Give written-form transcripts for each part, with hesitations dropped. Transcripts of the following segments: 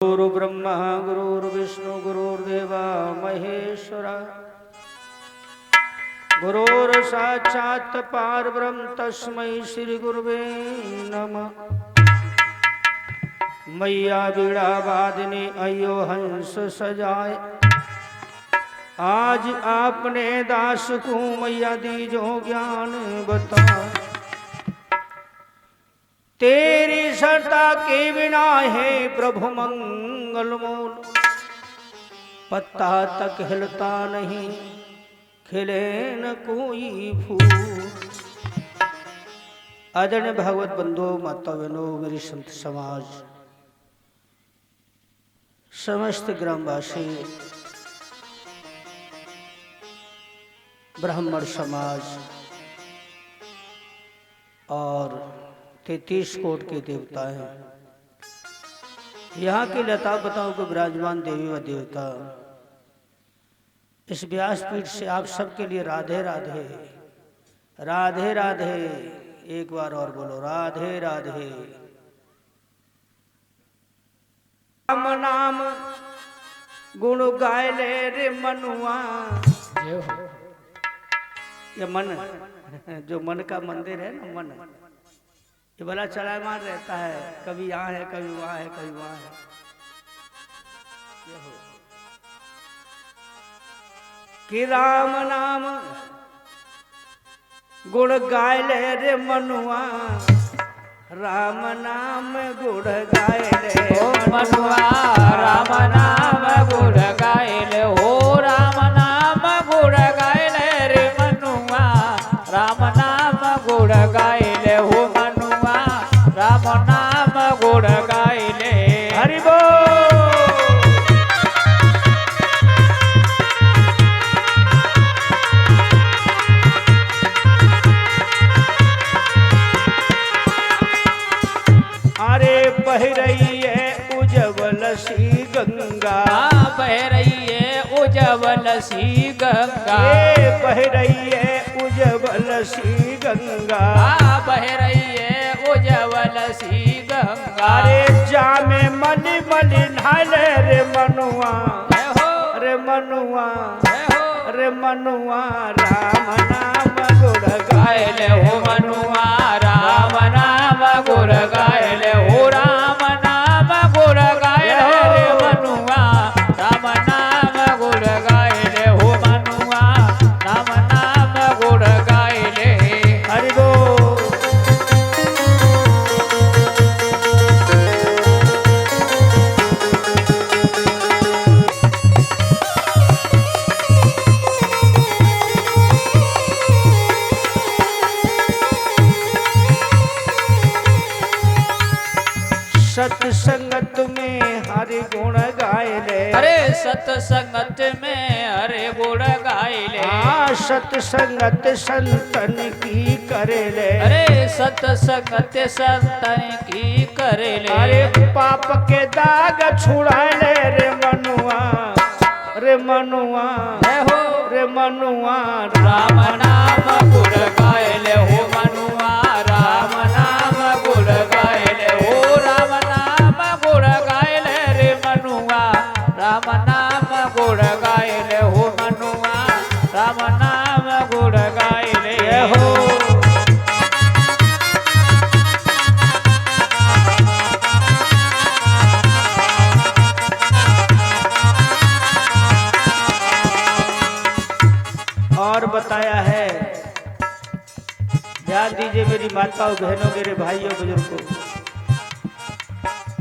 गुरु ब्रह्मा गुरुर्विष्णु गुरुर्देवा महेश्वरा गुरुर् साक्षात् परब्रह्म तस्मै श्री गुरुवे नमः। मैया बीड़ा वादिनी अयो हंस सजाए, आज आपने दास को मैया दीजो ज्ञान बताए। तेरी सरता के बिना है प्रभु मंगल मूल, पत्ता तक हिलता नहीं खिले न कोई फूल। आदरणीय भागवत बंधु माता बहनों, मेरी संत समाज, समस्त ग्रामवासी, ब्राह्मण समाज और 33 कोट के देवता हैं, यहाँ के लता पताओं को विराजमान देवी व देवता, इस व्यासपीठ से आप सबके लिए राधे राधे राधे राधे। एक बार और बोलो राधे राधे। राम नाम गुण गाय ले रे मनुआ। ये मन, जो मन का मंदिर है ना, मन ये भला चलायमान रहता है, कभी यहाँ है कभी वहाँ है कभी वहाँ है। कि राम नाम गुण गाय ले रे मनुआ, राम नाम गुण गाय ले मनुआ, राम नाम गुण गाय ले हो, राम नाम गुण गाय ले रे मनुआ, राम नाम गुण गाय ले हो मनुआ, राम नाम गुण गाय ले। हरि बोल। अरे बह रही है उज्जवल सी गंगा, बह रही है उज्जवल सी गंगा, बह रही है उज्जवल सी गंगा, बह रही है उज्जवल सी गंगा। अरे जामे मलि मलि नहाले रे मनुआ, रे मनुआ, रे मनुआ, राम नाम गुण गाय ले हो मनुआ, राम नाम गुण गाय ले हो, राम नाम गुण गाय ले मनुआ, राम नाम गुण गाय ले हो मनुआ, राम नाम गुण गाय ले। हरि बोल। सत्संगत में हरि गुण गाय ले, अरे सत्संगत में हरे गुण गाय ले, सत्संगत संतन की करे ले, अरे सत्संगत संतन की करे ले। अरे पाप के दाग छुड़ा ले रे मनुआ, रे मनुआ, रे मनुआ, राम नाम गुण गाय ले हो मनुआ, राम नाम गुण गाय ले हो, राम नाम गुण गाय ले रे मनुआ, राम नाम गुण गाय ले हो मनुआ, राम नाम गुण गाय ले हो। और बताया है, ध्यान दीजिए मेरी माताओं बहनों, मेरे भाइयों बुजुर्गों,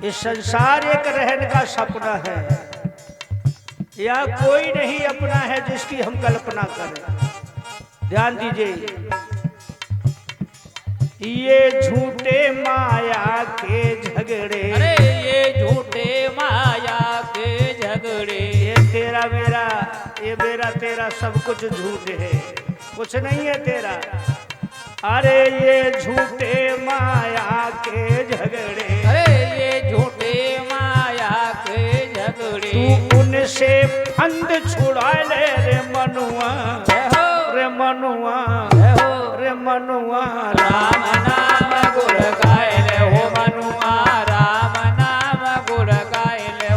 इस संसार एक रहने का सपना है, या कोई नहीं अपना है जिसकी हम कल्पना करें। ध्यान दीजिए, ये झूठे माया के झगड़े, अरे ये झूठे माया के झगड़े, ये तेरा मेरा, ये मेरा तेरा सब कुछ झूठ है, कुछ नहीं है तेरा। अरे ये झूठे माया के झगड़े, अरे ये झूठे माया के झगड़े, तू उनसे फंद छुड़ा ले रे मनुआ, रे मनुआ, रे मनुआ, राम नाम गुण गाय ले हो मनुआ, राम नाम गुण गाय ले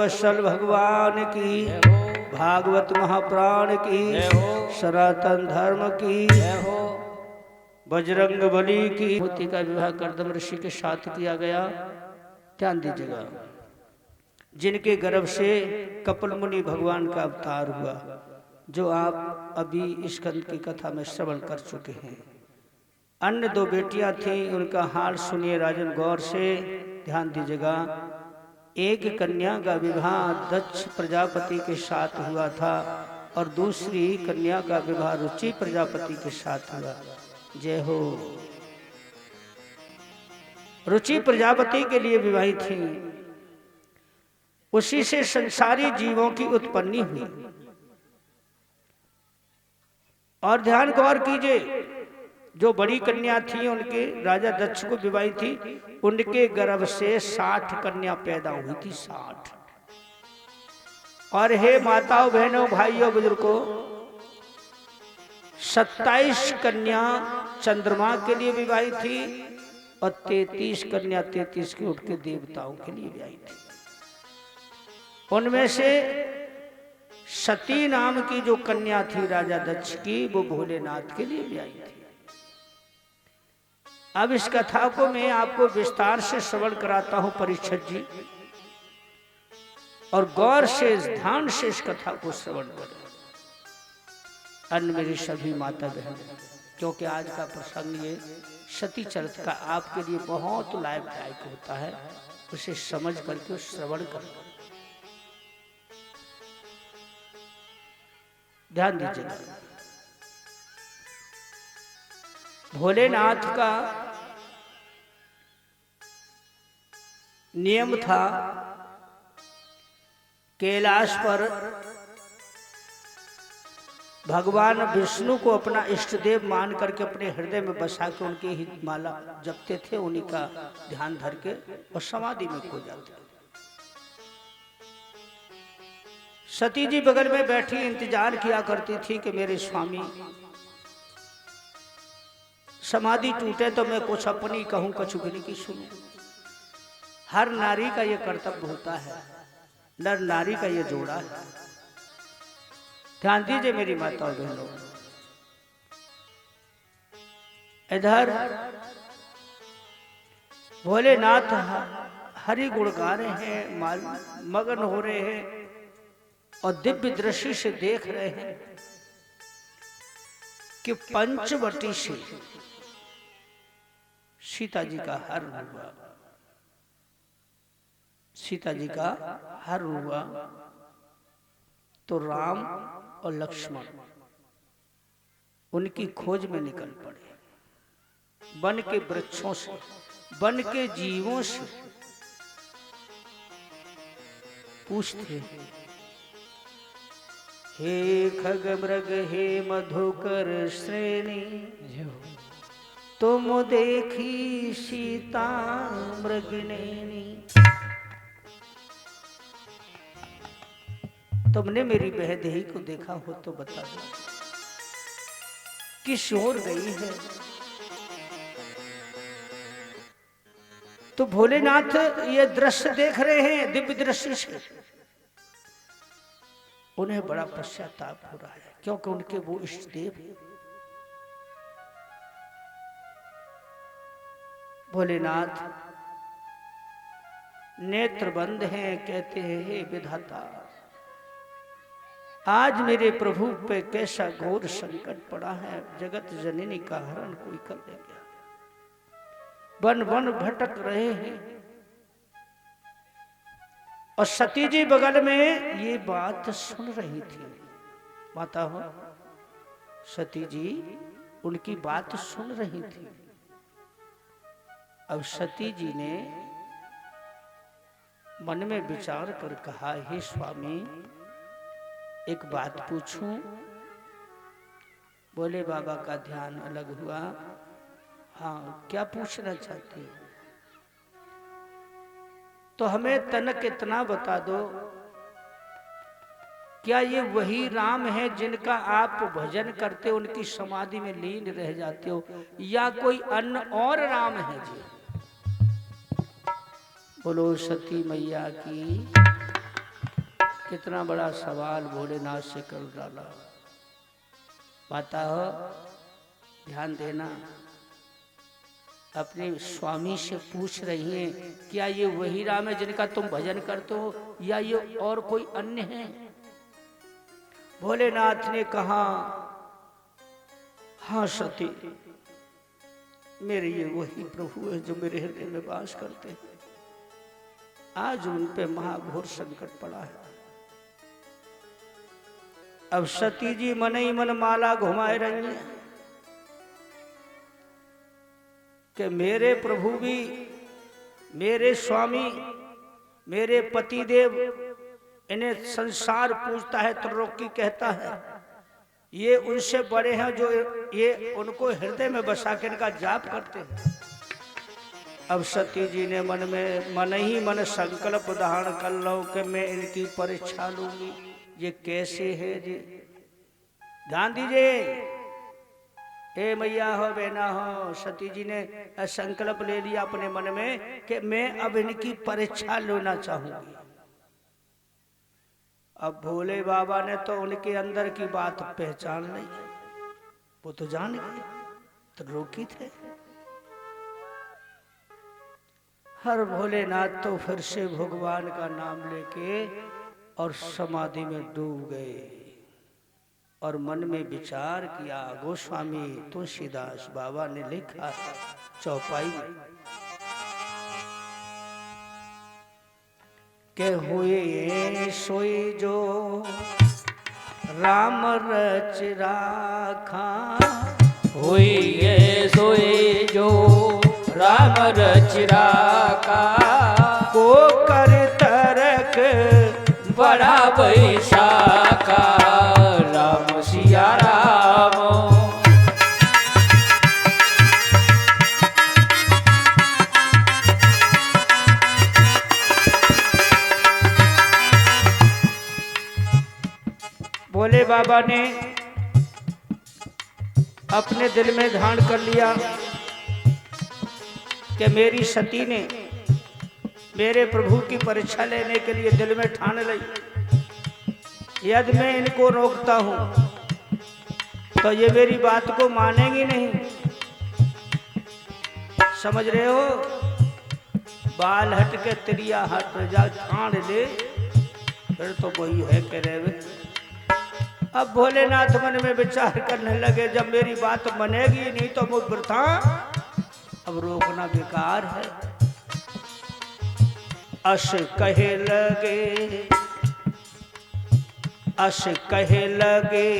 वत्सल भगवान की, जय हो भागवत महाप्राण की, जय हो सनातन धर्म की, जय हो बजरंग बली की। मूर्ति का विवाह कर्दम ऋषि के साथ किया गया। ध्यान दीजिएगा, जिनके गर्भ से कपिल मुनि भगवान का अवतार हुआ, जो आप अभी स्कंद की कथा में श्रवण कर चुके हैं। अन्य दो बेटियां थीं, उनका हाल सुनिए राजन गौर से। ध्यान दीजिएगा, एक कन्या का विवाह दक्ष प्रजापति के साथ हुआ था और दूसरी कन्या का विवाह रुचि प्रजापति के साथ हुआ। जय हो। रुचि प्रजापति के लिए विवाहित थी, उसी से संसारी जीवों की उत्पत्ति हुई। और ध्यान गौर कीजिए, जो बड़ी कन्या थी उनके राजा दक्ष को विवाहित थी, उनके गर्भ से 60 कन्या पैदा हुई थी। 60। और हे माताओं बहनों भाइयों बुजुर्गों, 27 कन्या चंद्रमा के लिए विवाहित थी और 33 कन्या 33 के उठ के देवताओं के लिए विवाहित थी। उनमें से सती नाम की जो कन्या थी राजा दक्ष की, वो भोलेनाथ के लिए विवाहित थी। अब इस कथा को मैं आपको विस्तार से श्रवण कराता हूं परीक्षित जी, और गौर से ध्यान से इस कथा को श्रवण करें। अन्य मेरी सभी माता बहन, क्योंकि आज का प्रसंग ये सती चरित्र का आपके लिए बहुत लाभदायक होता है, उसे समझ करके श्रवण करें। ध्यान दीजिएगा, भोलेनाथ का नियम था कैलाश पर भगवान विष्णु को अपना इष्ट देव मान करके अपने हृदय में बसा के उनके ही माला जपते थे, उन्हीं का ध्यान धर के और समाधि में खो जाते। सती जी बगल में बैठी इंतजार किया करती थी कि मेरे स्वामी समाधि टूटे तो मैं कुछ अपनी कहूं, कछु गिरी की सुनूं। हर नारी का यह कर्तव्य होता है, नर नारी का यह जोड़ा है। ध्यान दीजिए मेरी माता और बहनों, इधर भोलेनाथ हरि गुण गा रहे हैं, मगन हो रहे हैं और दिव्य दृष्टि से देख रहे हैं कि पंचवटी से सीता जी का हर हुआ। सीता जी का हर हुआ तो राम और लक्ष्मण उनकी खोज में निकल पड़े। वन के वृक्षों से, वन के जीवों से पूछते, हे खगमृग हे मधुकर श्रेणी, तुम देखी सीता मृगिनेनी। तुमने मेरी बहदेही को देखा हो तो बता दो, किस ओर गई है। तो भोलेनाथ ये दृश्य देख रहे हैं दिव्य दृश्य से, उन्हें बड़ा पश्चाताप हो रहा है, क्योंकि उनके वो इष्ट देव हैं। भोलेनाथ नेत्र बंद हैं, कहते हैं हे विधाता, आज मेरे प्रभु पे कैसा घोर संकट पड़ा है। जगत जननी का हरण कोई कर ले गया, वन वन भटक रहे हैं। और सती जी बगल में ये बात सुन रही थी। माता हो, सती जी उनकी बात सुन रही थी। अब सती जी ने मन में विचार कर कहा, हे स्वामी एक बात पूछूं। बोले बाबा का ध्यान अलग हुआ। हाँ, क्या पूछना चाहती हो? तो हमें तनक इतना बता दो, क्या ये वही राम है जिनका आप भजन करते हो, उनकी समाधि में लीन रह जाते हो, या कोई अन्य और राम है जी? बोलो सती मैया की। कितना बड़ा सवाल भोलेनाथ से कर डाला। बताओ, ध्यान देना। अपने स्वामी से पूछ रही हैं, क्या ये वही राम है जिनका तुम भजन करते हो या ये और कोई अन्य है? भोलेनाथ ने कहा, हाँ सती, मेरे ये वही प्रभु है जो मेरे हृदय में वास करते हैं। आज उन पे महाघोर संकट पड़ा है। अब सती जी मन ही मन माला घुमाए रही हैं कि मेरे प्रभु भी, मेरे स्वामी, मेरे पतिदेव, इन्हें संसार पूजता है, त्रिलोकी कहता है, ये उनसे बड़े हैं जो ये उनको हृदय में बसा के इनका जाप करते हैं। अब सती जी ने मन ही मन संकल्प धारण कर लो कि मैं इनकी परीक्षा लूंगी। ये कैसे है जी? ध्यान दीजिए, हे मैया हो बहना हो, सती जी ने संकल्प ले लिया अपने मन में कि मैं अब इनकी परीक्षा लेना चाहूंगी। अब भोले बाबा ने तो उनके अंदर की बात पहचान ली, वो तो जान गए, तो रोकी थे। हर भोलेनाथ तो फिर से भगवान का नाम लेके और समाधि में डूब गए और मन में विचार किया। गोस्वामी तुलसीदास बाबा ने लिखा चौपाई में के हुए सोई जो राम रच राखा, हुई सोई जो राम रच राखा, को कर तरक बड़ा बैसाखा, राम सिया राम। भोले बाबा ने अपने दिल में ध्यान कर लिया कि मेरी सती ने मेरे प्रभु की परीक्षा लेने के लिए दिल में ठान ली, यदि मैं इनको रोकता हूं तो ये मेरी बात को मानेंगी नहीं। समझ रहे हो? बाल हट के त्रिया हट जा, ठान ले, फिर तो वही है कह रहे। अब भोलेनाथ मन में विचार करने लगे, जब मेरी बात मानेगी नहीं तो मुझ वृथा अब रोकना बेकार है। अस कहे लगे, अस कहे लगे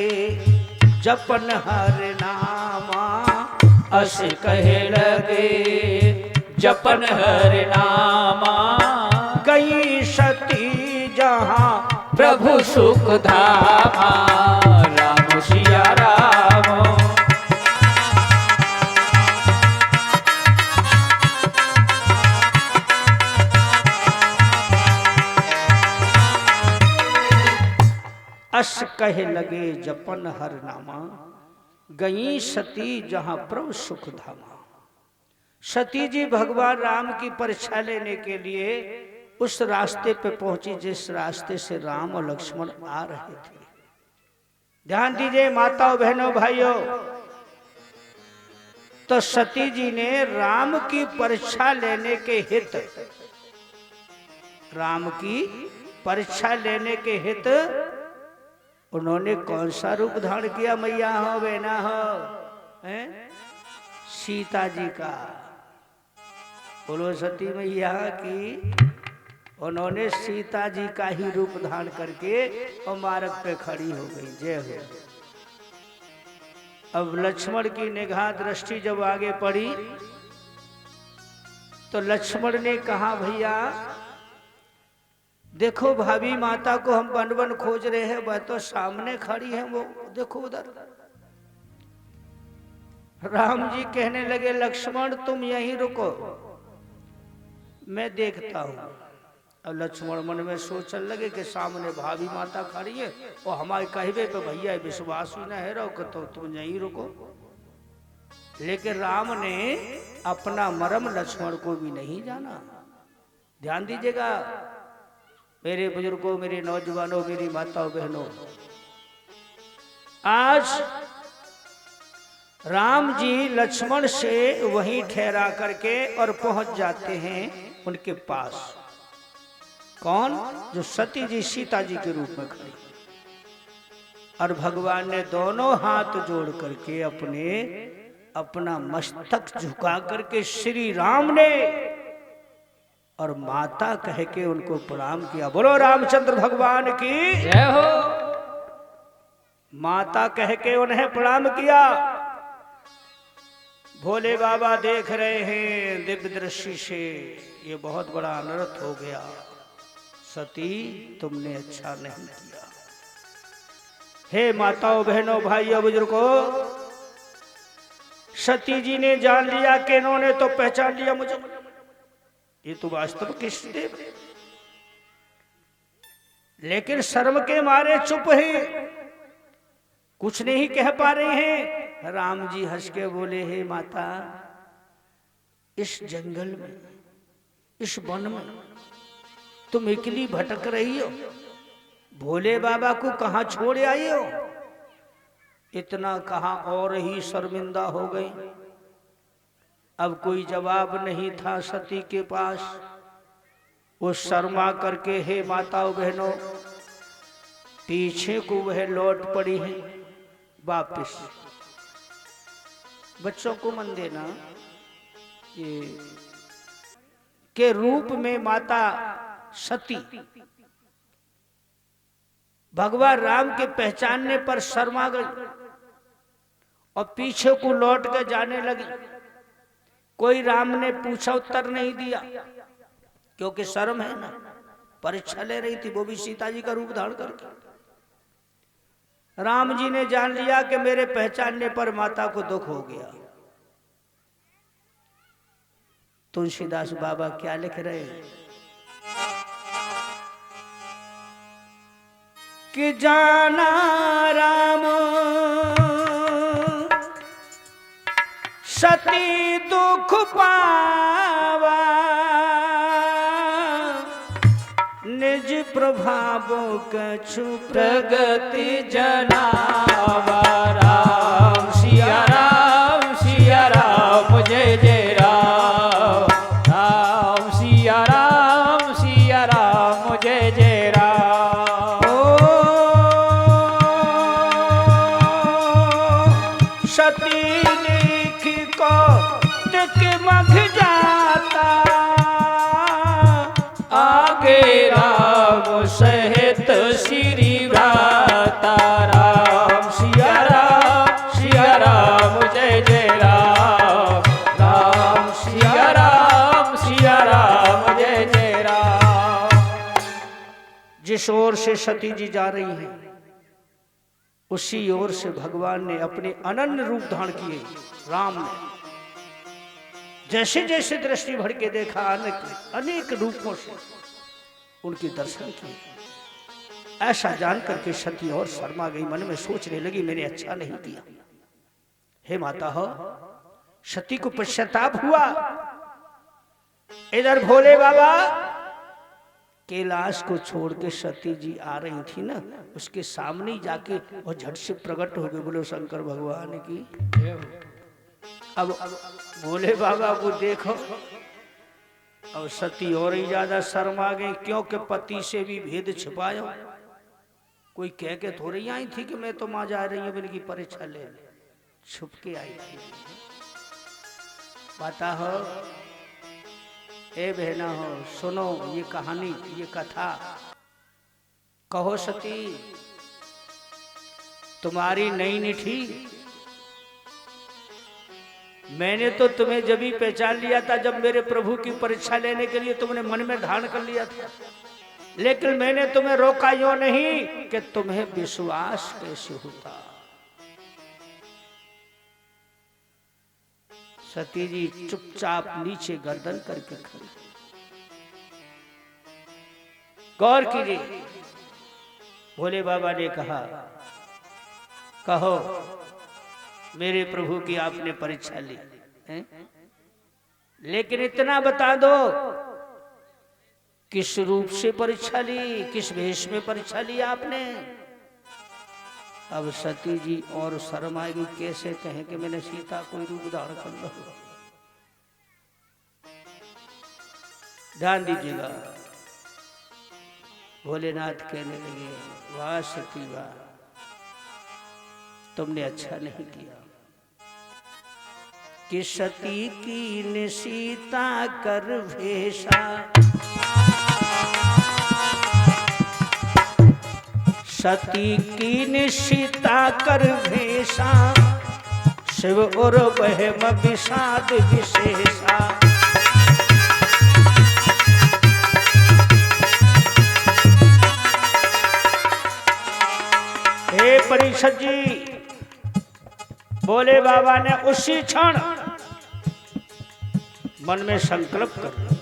जपन हर नामा, अस कहे लगे जपन हर नामा, गई सती जहां प्रभु सुख धामा, राम सिया राम। अस कहे लगे जपन हर नामा, गई सती जहां प्रभु सुख धामा। सती जी भगवान राम की परीक्षा लेने के लिए उस रास्ते पे पहुंची जिस रास्ते से राम और लक्ष्मण आ रहे थे। ध्यान दीजिए माताओं, बहनों, भाइयों, तो सती जी ने राम की परीक्षा लेने के हित, राम की परीक्षा लेने के हित उन्होंने कौन सा रूप धारण किया? मैया हो बहना हो, हैं? सीता जी का। बोलो सती मैया की। उन्होंने सीता जी का ही रूप धारण करके और मार्ग पे खड़ी हो गई। जय हो। अब लक्ष्मण की निगाह दृष्टि जब आगे पड़ी तो लक्ष्मण ने कहा, भैया देखो भाभी माता को हम वन वन खोज रहे हैं, वह तो सामने खड़ी है, वो देखो उधर। राम जी कहने लगे, लक्ष्मण तुम यहीं रुको, मैं देखता हूं। अब लक्ष्मण मन में सोचने लगे कि सामने भाभी माता खड़ी है और हमारे कहवे पे भैया विश्वास ही ना है, रहो तो तुम यहीं रुको। लेकिन राम ने अपना मर्म लक्ष्मण को भी नहीं जाना। ध्यान दीजिएगा, मेरे बुजुर्गों, मेरे नौजवानों, मेरी माताओं बहनों, आज राम जी लक्ष्मण से वहीं ठहरा करके और पहुंच जाते हैं उनके पास। कौन? जो सती जी सीता जी के रूप में खड़ी, और भगवान ने दोनों हाथ जोड़ करके अपना मस्तक झुका करके श्री राम ने और माता कह के उनको प्रणाम किया। बोलो रामचंद्र भगवान की जय हो। माता कह के उन्हें प्रणाम किया। भोले बाबा देख रहे हैं दिव्य दृष्टि से, ये बहुत बड़ा अनर्थ हो गया। सती, तुमने अच्छा नहीं किया। हे माताओं, बहनों, भाइयों, बुजुर्गों, सती जी ने जान लिया कि इन्होंने तो पहचान लिया मुझे, ये तो वास्तव कृष्णदेव, लेकिन शर्म के मारे चुप है, कुछ नहीं कह पा रहे हैं। राम जी हंस के बोले, हे माता, इस जंगल में, इस वन में तुम अकेली भटक रही हो, भोले बाबा को कहां छोड़ आई हो? इतना कहा और ही शर्मिंदा हो गई। अब कोई जवाब नहीं था सती के पास। वो शर्मा करके, हे माताओं बहनों, पीछे को वह लौट पड़ी है वापिस। बच्चों को मन देना, ये के रूप में माता सती भगवान राम के पहचानने पर शर्मा गई और पीछे को लौट कर जाने लगी। कोई राम ने पूछा उत्तर नहीं दिया, क्योंकि शर्म है ना, परीक्षा ले रही थी, वो भी सीता जी का रूप धारण करके। राम जी ने जान लिया कि मेरे पहचानने पर माता को दुख हो गया। तुलसीदास बाबा क्या लिख रहे हैं कि जाना राम सती दुख पावा, निज प्रभाव कछु प्रगति जनावा। राम सिया राम, सिया राम, जय जय राम। राम सिया राम, सिया राम, जय जय राम। सती लिख को तिक मघ जाता, आगे राम सहित श्री भ्राता। राम सिया राम, सिया राम, जय जय राम। राम सिया राम, सिया राम, जय जय राम। जिस ओर से सती जी जा रही हैं उसी ओर से भगवान ने अपने अनन्य रूप धारण किए। राम ने जैसे जैसे दृष्टि भर के देखा, अनेक रूपों से उनके दर्शन किए। ऐसा जानकर के सती और शर्मा गई, मन में सोचने लगी मैंने अच्छा नहीं किया। हे माता हो, सती को पश्चाताप हुआ। इधर भोले बाबा कैलाश को छोड़ के सती जी आ रही थी ना, उसके सामने ही जाके वो झट से प्रकट हो गए। बोलो शंकर भगवान की। अब भोले बाबा को देखो, और सती और ही ज्यादा शर्मा गई, क्योंकि पति से भी भेद छिपाया। कोई कह के थोड़ी आई थी कि मैं तो मां जा रही हूं, बल्कि परीक्षा ले छुप के आई थी। पता हो, ए बहना हो, सुनो ये कहानी, ये कथा। कहो सती, तुम्हारी नई निठी, मैंने तो तुम्हें जब ही पहचान लिया था जब मेरे प्रभु की परीक्षा लेने के लिए तुमने मन में धारण कर लिया था, लेकिन मैंने तुम्हें रोका यो नहीं कि तुम्हें विश्वास कैसे होता। सती जी चुपचाप नीचे गर्दन करके खड़ी। गौर कीजिए, भोले बाबा ने कहा, कहो मेरे प्रभु की आपने परीक्षा ली है? लेकिन इतना बता दो किस रूप से परीक्षा ली, किस वेश में परीक्षा ली आपने। अब सती जी और शर्म आएगी, कैसे कहें कि मैंने सीता कोई रूप धारण कर लो। ध्यान दीजिएगा, भोलेनाथ कहने लगे, वाह सती वाह, तुमने अच्छा नहीं किया कि सती की सीता कर भेषा। सती की सीता कर भेषा, शिव और बहम विषाद विशेषा। हे परीक्षित जी, बोले बाबा ने उसी क्षण मन में संकल्प कर लिया,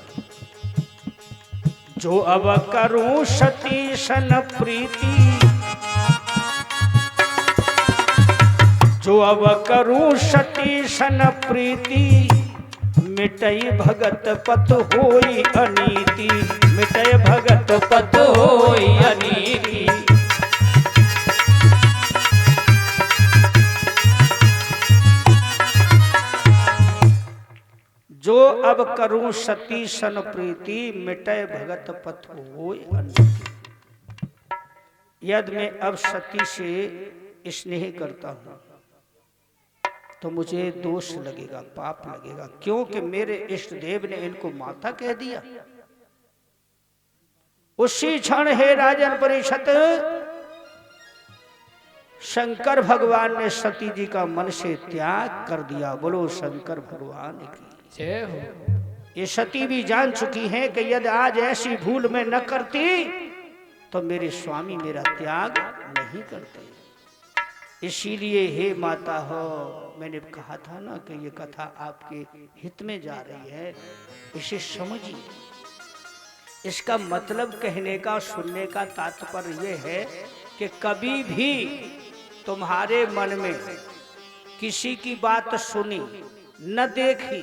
जो अब करूं सती सन प्रीति, जो अब करूं सती सन प्रीति, मिटई भगत पत होई अनीति, मिटई भगत पत होई अनीति। जो अब करूं सती सन प्रीति, मिटय भगत पथ होय अनीति। यदि मैं अब सती से स्नेह करता हूं तो मुझे दोष लगेगा, पाप लगेगा, क्योंकि मेरे इष्ट देव ने इनको माता कह दिया। उसी क्षण हे राजन परीक्षित, शंकर भगवान ने सती जी का मन से त्याग कर दिया। बोलो शंकर भगवान की जय हो। ये सती भी जान चुकी हैं कि यदि आज ऐसी भूल मैं न करती तो मेरे स्वामी मेरा त्याग नहीं करते। इसीलिए हे माता हो, मैंने कहा था ना कि ये कथा आपके हित में जा रही है, इसे समझिए। इसका मतलब कहने का, सुनने का तात्पर्य यह है कि कभी भी तुम्हारे मन में किसी की बात सुनी न देखी,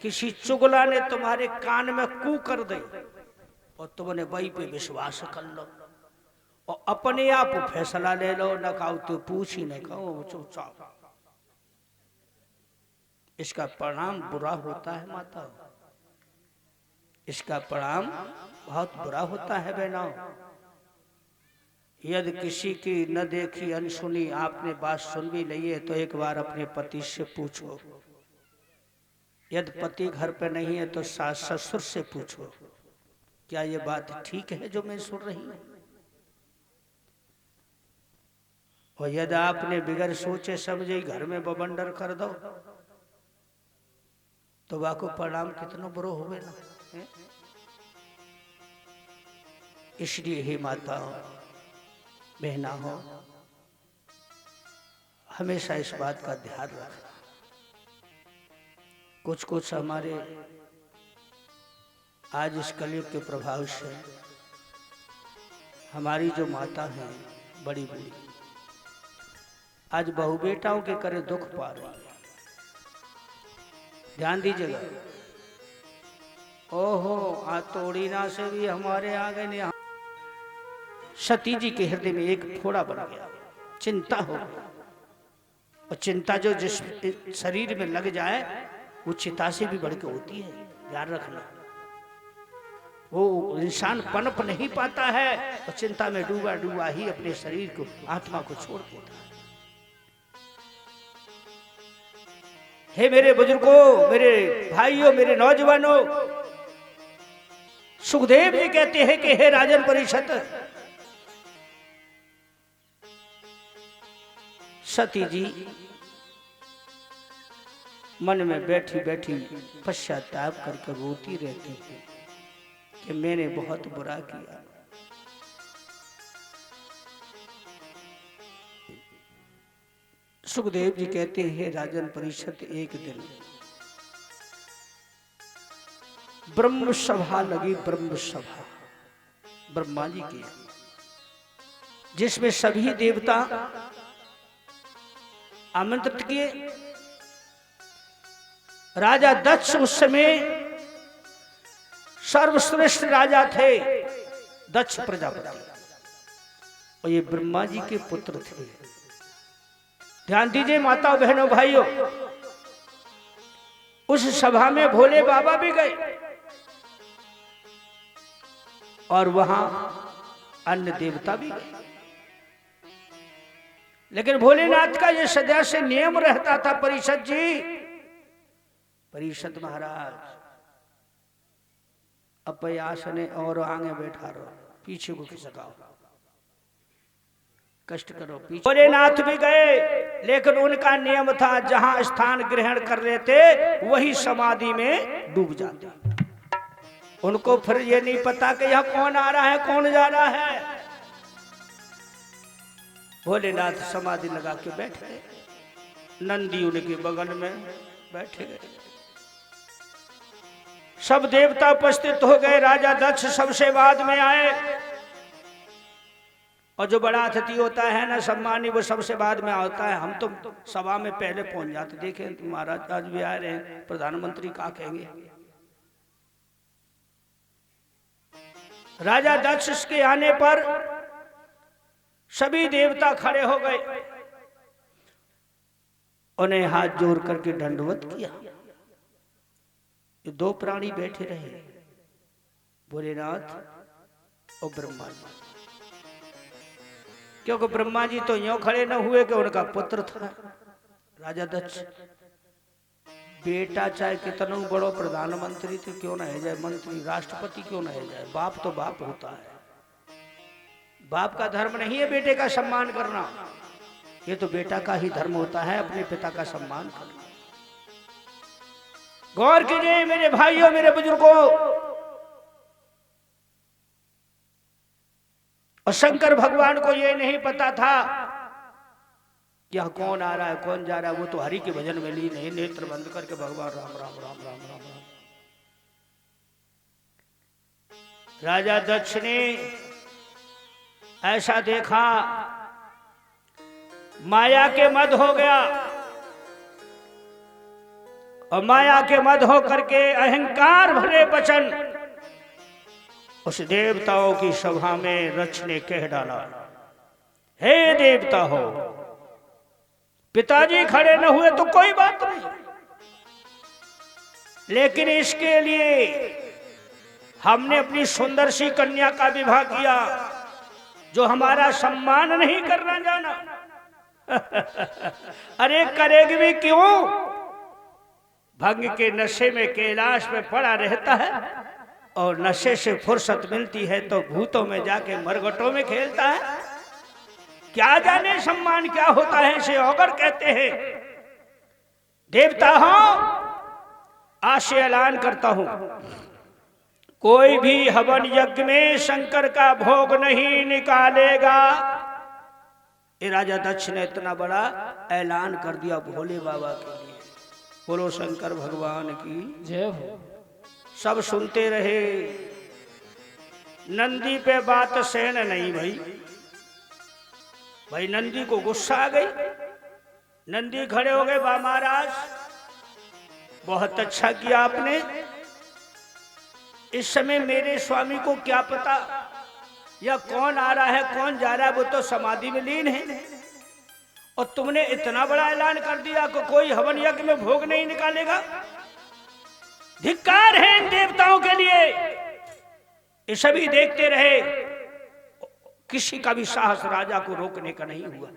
किसी चुगला ने तुम्हारे कान में कू कर दी और तुमने वही पे विश्वास कर लो और अपने आप फैसला ले लो, न खाओ तो पूछ ही न खाओ, चुपचाप। इसका परिणाम बुरा होता है माता, इसका परिणाम बहुत बुरा होता है बहनों। यदि किसी की न देखी अनसुनी आपने बात सुन भी ली है तो एक बार अपने पति से पूछो। यदि पति घर पे नहीं है तो सास ससुर से पूछो, क्या ये बात ठीक है जो मैं सुन रही हूं। और यदि आपने बिगर सोचे समझे घर में बवंडर कर दो तो वाको परिणाम कितना बुरा होवे ना। इसलिए हे माता बहना हो, हमेशा इस बात का ध्यान रखना। कुछ कुछ हमारे आज इस कलयुग के प्रभाव से हमारी जो माता हैं बड़ी बड़ी, आज बहु बेटाओं के करे दुख पा रही है। ध्यान दीजिएगा। ओहो, आतोड़ीना से भी हमारे आ गए ने। सती जी के हृदय में एक फोड़ा बन गया, चिंता हो। और चिंता जो जिस शरीर में लग जाए वो चिता से भी बढ़ के होती है, याद रखना। वो इंसान पनप नहीं पाता है और चिंता में डूबा डूबा ही अपने शरीर को, आत्मा को छोड़ देता है। हे मेरे बुजुर्गों, मेरे भाइयों, मेरे नौजवानों, सुखदेव जी कहते हैं कि हे राजन परीक्षित, सती जी मन में बैठी बैठी पश्चाताप करके रोती रहती है कि मैंने बहुत बुरा किया। सुखदेव जी कहते हैं राजन परीक्षित, एक दिन ब्रह्म सभा लगी, ब्रह्म सभा ब्रह्मा जी की, जिसमें सभी देवता आमंत्रित किए। राजा दक्ष उस समय सर्वश्रेष्ठ राजा थे दक्ष प्रजापति, और ये ब्रह्मा जी के पुत्र थे। ध्यान दीजिए माता बहनों भाइयों, उस सभा में भोले बाबा भी गए और वहां अन्य देवता भी गए, लेकिन भोलेनाथ का ये सदा से नियम रहता था। परिषद जी, परिषद महाराज अपयासने और आगे बैठा रहो, पीछे को खिसकाओ, कष्ट करो पीछे। भोलेनाथ भी गए, लेकिन उनका नियम था जहां स्थान ग्रहण कर लेते वही समाधि में डूब जाते। उनको फिर ये नहीं पता कि यह कौन आ रहा है कौन जा रहा है। भोलेनाथ समाधि लगा के बैठ गए, नंदी उनके बगल में बैठे गए, सब देवता उपस्थित हो गए। राजा दक्ष सबसे बाद में आए, और जो बड़ा अतिथि होता है ना सम्मानी, वो सबसे बाद में आता है। हम तो सभा में पहले पहुंच जाते। देखें महाराज आज भी आ रहे हैं, प्रधानमंत्री क्या कहेंगे। राजा दक्ष के आने पर सभी देवता खड़े हो गए, उन्हें हाथ जोड़ करके दंडवत किया। ये दो प्राणी बैठे रहे, भोलेनाथ और ब्रह्मा जी, क्योंकि ब्रह्मा जी तो यूं खड़े न हुए कि उनका पुत्र था राजा दक्ष। बेटा चाहे कितना बड़ो प्रधानमंत्री तो क्यों ना है जाए, मंत्री राष्ट्रपति क्यों ना है जाए, बाप तो बाप होता है। बाप का धर्म नहीं है बेटे का सम्मान करना, ये तो बेटा का ही धर्म होता है अपने पिता का सम्मान करना। गौर कीजिए मेरे भाइयों मेरे बुजुर्गों, और शंकर भगवान को यह नहीं पता था कि यह कौन आ रहा है कौन जा रहा है। वो तो हरि के भजन में लीन है, नेत्र बंद करके भगवान राम राम राम राम राम राम। राजा दक्ष ने ऐसा देखा, माया के मद हो गया, और माया के मद हो करके अहंकार भरे वचन उस देवताओं की सभा में रच ने कह डाला, हे देवता हो, पिताजी खड़े न हुए तो कोई बात नहीं, लेकिन इसके लिए हमने अपनी सुंदर सी कन्या का विवाह किया, जो हमारा सम्मान नहीं करना जाना। अरे करेगी भी क्यों, भंग के नशे में कैलाश में पड़ा रहता है, और नशे से फुर्सत मिलती है तो भूतों में जाके मरघटों में खेलता है। क्या जाने सम्मान क्या होता है, इसे औगर कहते हैं। देवता हो, आज से ऐलान करता हूं, कोई भी हवन यज्ञ में शंकर का भोग नहीं निकालेगा। ये राजा दक्ष ने इतना बड़ा ऐलान कर दिया भोले बाबा के लिए। बोलो शंकर भगवान की जय हो। सब सुनते रहे, नंदी पे बात सहन नहीं भाई नंदी को गुस्सा आ गई। नंदी खड़े हो गए, बा महाराज बहुत अच्छा किया आपने, इस समय मेरे स्वामी को क्या पता या कौन आ रहा है कौन जा रहा है, वो तो समाधि में लीन है, और तुमने इतना बड़ा ऐलान कर दिया कि कोई हवन यज्ञ में भोग नहीं निकालेगा। धिक्कार है इन देवताओं के लिए। ये सभी देखते रहे, किसी का भी साहस राजा को रोकने का नहीं हुआ।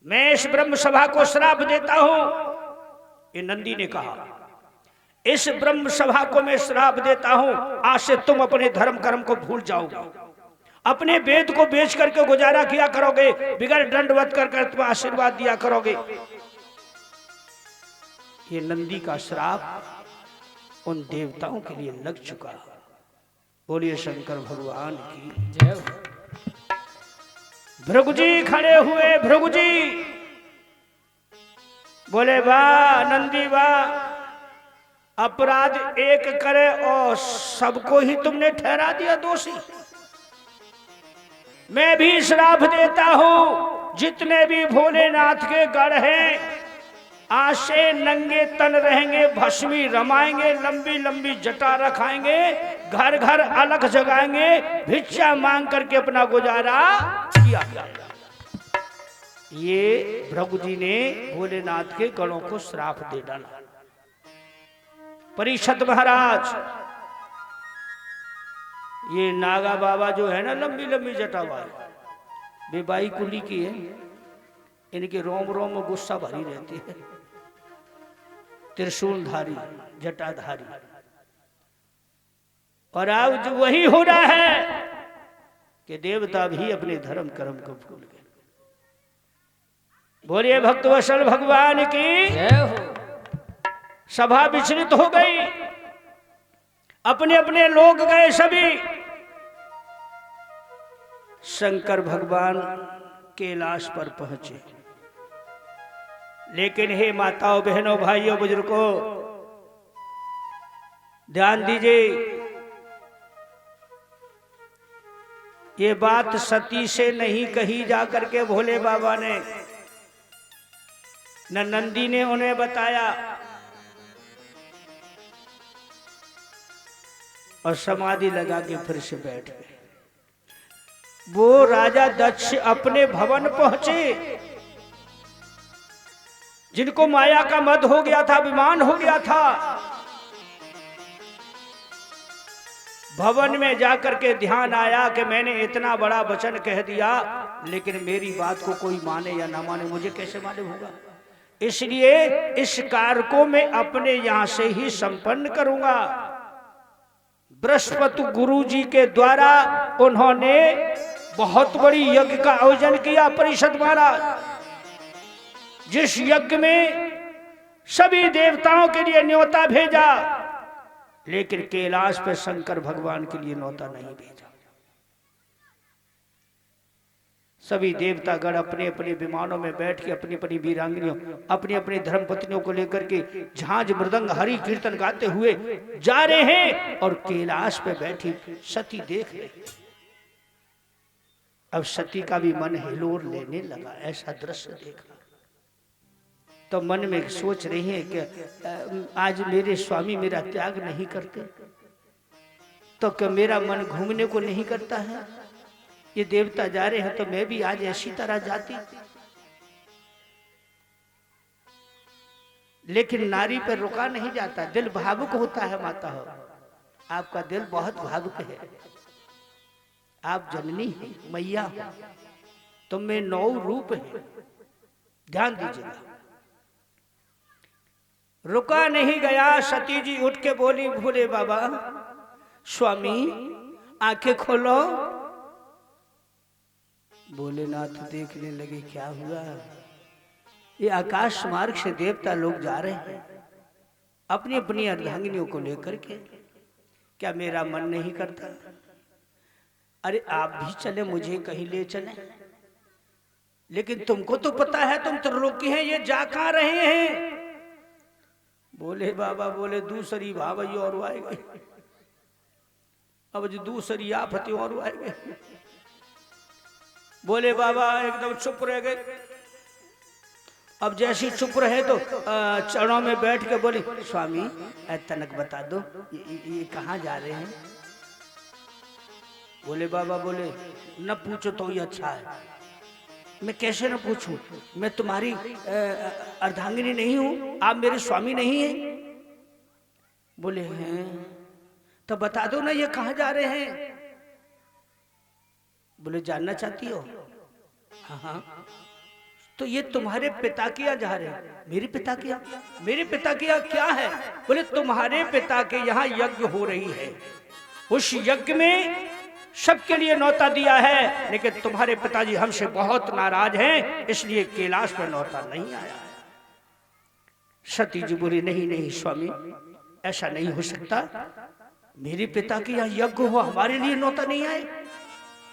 मैं इस ब्रह्म सभा को श्राप देता हूं, ये नंदी ने कहा, इस ब्रह्म सभा को मैं श्राप देता हूं, आज से तुम अपने धर्म कर्म को भूल जाओगे, अपने वेद को बेच करके गुजारा किया करोगे, बिगड़ दंडवत कर तुम आशीर्वाद दिया करोगे। ये नंदी का श्राप उन देवताओं के लिए लग चुका। बोलिए शंकर भगवान की जय हो। भृगु जी खड़े हुए, भृगु जी बोले वाह नंदी वाह, अपराध एक करे और सबको ही तुमने ठहरा दिया दोषी। मैं भी श्राप देता हूं, जितने भी भोलेनाथ के गढ़ हैं आज से नंगे तन रहेंगे, भस्मी रमाएंगे, लंबी लंबी जटा रखाएंगे, घर घर अलग जगाएंगे, भिक्षा मांग करके अपना गुजारा किया जाएगा। ये भृगु जी ने भोलेनाथ के गणों को श्राप दे डाला। परीक्षित महाराज, ये नागा बाबा जो है ना, लंबी लंबी जटा वाले, वे बाई कुली की है, इनके रोम रोम में गुस्सा भरी रहती है। त्रिशूलधारी, जटाधारी, और आज वही हो रहा है कि देवता भी अपने धर्म कर्म को भूल गए। बोलिए भक्तवत्सल भगवान की जय हो। सभा विचलित हो गई, अपने अपने लोग गए सभी। शंकर भगवान कैलाश पर पहुंचे। लेकिन हे माताओं, बहनों, भाइयों, बुजुर्गों, ध्यान दीजिए, ये बात सती से नहीं कही जा करके भोले बाबा ने, न नंदी ने उन्हें बताया, और समाधि लगा के फिर से बैठ गए। वो राजा दक्ष अपने भवन पहुंचे, जिनको माया का मद हो गया था, अभिमान हो गया था। भवन में जाकर के ध्यान आया कि मैंने इतना बड़ा वचन कह दिया, लेकिन मेरी बात को कोई माने या ना माने, मुझे कैसे मालूम होगा। इसलिए इस कार्य को मैं अपने यहां से ही संपन्न करूंगा। बृहस्पति गुरु जी के द्वारा उन्होंने बहुत बड़ी यज्ञ का आयोजन किया। परीक्षित महाराज, जिस यज्ञ में सभी देवताओं के लिए न्योता भेजा, लेकिन कैलाश पर शंकर भगवान के लिए न्योता नहीं भेजा। सभी देवतागण अपने अपने विमानों में बैठ के अपनी अपनी वीरांगनियों, अपनी अपनी धर्मपत्नियों को लेकर के झांझ मृदंग हरि कीर्तन गाते हुए जा रहे हैं, और कैलाश पे बैठी सती देख रही। अब सती का भी मन हिलोर लेने लगा, ऐसा दृश्य देखा तो मन में सोच रही है कि आज मेरे स्वामी मेरा त्याग नहीं करते तो क्या मेरा मन घूमने को नहीं करता है। ये देवता जा रहे हैं तो मैं भी आज ऐसी तरह जाती। लेकिन नारी पर रुका नहीं जाता, दिल भावुक होता है। माता हो, आपका दिल बहुत भावुक है। आप जननी है, मैया हो, तुम में 9 रूप है, ध्यान दीजिएगा। रुका नहीं गया, सती जी उठ के बोली, भोले बाबा स्वामी आंखें खोलो। भोलेनाथ देखने लगे, क्या हुआ। ये आकाश मार्ग से देवता लोग जा रहे हैं अपनी अपनी अर्धांगिनियों को लेकर के, क्या मेरा मन नहीं करता। अरे आप भी चले, मुझे कहीं ले चले। लेकिन तुमको तो पता है तुम त्रिलोकी हैं, ये जा कहां रहे हैं। बोले बाबा, बोले दूसरी भावई और आए गए, अब जो दूसरी आफती और आए गए। बोले बाबा एकदम चुप रह गए। अब जैसी चुप रहे तो चरणों में बैठ के बोली, स्वामी तनक बता दो ये कहाँ जा रहे हैं। बोले बाबा, बोले न पूछो तो ही अच्छा है। मैं कैसे न पूछूं, मैं तुम्हारी अर्धांगिनी नहीं हूं, आप मेरे स्वामी नहीं हैं। बोले हैं तो बता दो ना ये कहाँ जा रहे हैं। बोले जानना चाहती हो। हाँ हाँ, तो ये तुम्हारे पिता के यहाँ जा रहे हैं। मेरे पिता के यहाँ? मेरे पिता के यहाँ क्या है। बोले तुम्हारे पिता के यहाँ यज्ञ हो रही है, उस यज्ञ में सबके लिए न्योता दिया है, लेकिन तुम्हारे पिताजी हमसे बहुत नाराज हैं, इसलिए कैलाश पर न्योता नहीं आया है। सती जी बोली, नहीं नहीं स्वामी, ऐसा नहीं हो सकता। मेरे पिता के यहाँ यज्ञ हो, हमारे लिए न्योता नहीं आए।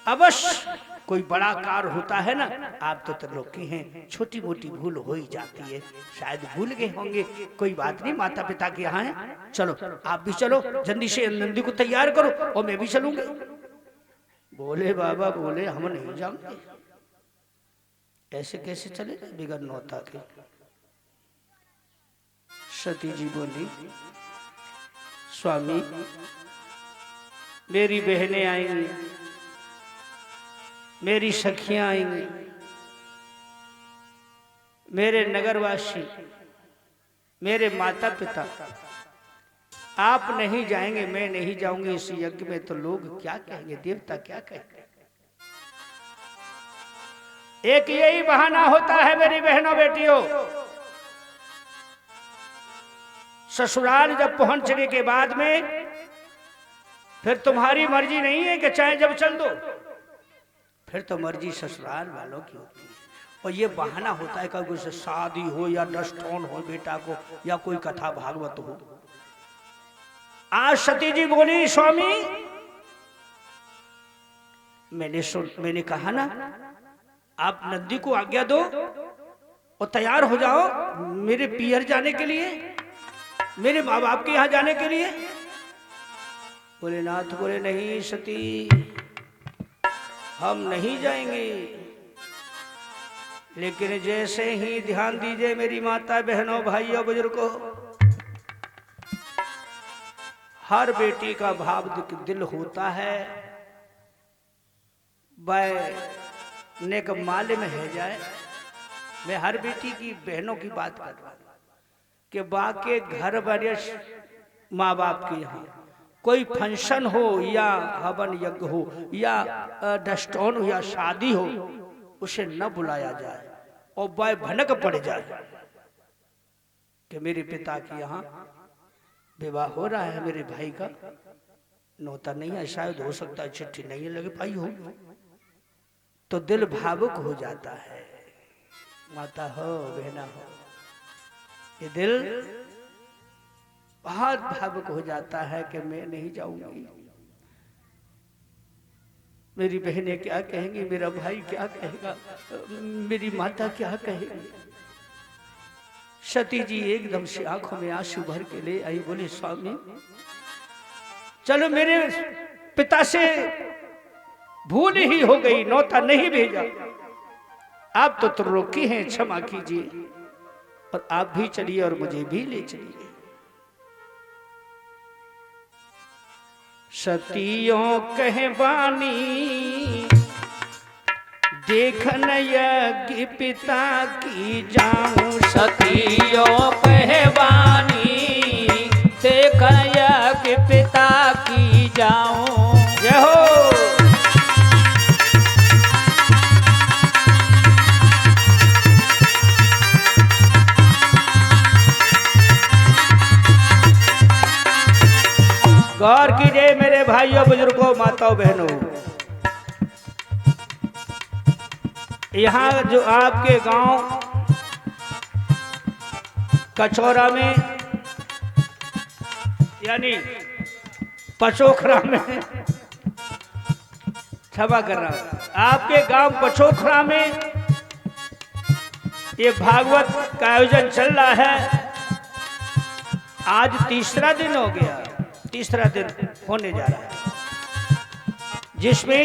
अवश्य कोई बड़ा कार्य होता है ना, आप तो त्रिलोकी हैं, छोटी मोटी भूल हो ही जाती है, शायद भूल गए होंगे। कोई बात नहीं, माता पिता के यहाँ है, चलो आप भी चलो, जल्दी से नंदी को तैयार करो और मैं भी चलूंगी। बोले बाबा, बोले हम नहीं जाएंगे। ऐसे कैसे चलेगा बिगर न्योता के। सती जी बोली, स्वामी मेरी बहनें आएंगी, मेरी सखियां आएंगी, मेरे नगरवासी, मेरे माता पिता, आप नहीं जाएंगे, मैं नहीं जाऊंगी इस यज्ञ में तो लोग क्या कहेंगे, देवता क्या कहेंगे। एक यही बहाना होता है मेरी बहनों बेटियों, ससुराल जब पहुंचने के बाद में फिर तुम्हारी मर्जी नहीं है कि चाहे जब चल दो, फिर तो मर्जी ससुराल वालों की होती है। और ये बहाना होता है कभी से शादी हो या डस्टोन हो बेटा को या कोई कथा भागवत हो। आज सती जी बोली, स्वामी मैंने कहा ना आप नंदी को आज्ञा दो और तैयार हो जाओ मेरे पियर जाने के लिए, मेरे माँ बाप के यहां जाने के लिए। भोलेनाथ बोले, नहीं सती हम नहीं जाएंगे, लेकिन जैसे ही ध्यान दीजिए मेरी माता बहनों भाइयों बुजुर्गों, हर बेटी का भाव दिल होता है वह नेक माल में है जाए। मैं हर बेटी की बहनों की बात कर रहा हूं कि बाके घर बड़े माँ बाप के यहाँ कोई फंक्शन हो या हवन यज्ञ हो या डस्टोन हो या शादी हो, उसे न बुलाया जाए और वह भनक पड़ जाए कि मेरे पिता के यहाँ विवाह हो रहा है, मेरे भाई का नौता नहीं है, शायद हो सकता है चिट्ठी नहीं लगे पाई हो, तो दिल भावुक हो जाता है। माता हो बहना हो, ये दिल बहुत भावुक हो जाता है कि मैं नहीं जाऊंगी, मेरी बहनें क्या कहेंगी, मेरा भाई क्या कहेगा, मेरी माता क्या कहेगी। सती जी एकदम से आंखों में आंसू भर के ले आई, बोली स्वामी चलो मेरे पिता से भूल ही हो गई, नौता नहीं भेजा, आप तो त्रिलोकी हैं, क्षमा कीजिए और आप भी चलिए और मुझे भी ले चलिए। सतियों कहवानी देखन यज्ञ पिता की जाऊं, सतियों कहवानी देखन यज्ञ पिता की जाऊं। जय हो। गौर कीजिए मेरे भाइयों बुजुर्गों माताओं बहनों, यहाँ जो आपके गांव कचौरा में यानी पचोखरा में, क्षमा कर रहा हूं, आपके गांव पचोखरा में ये भागवत का आयोजन चल रहा है। आज तीसरा दिन हो गया, तीसरा दिन होने जा रहा है, जिसमें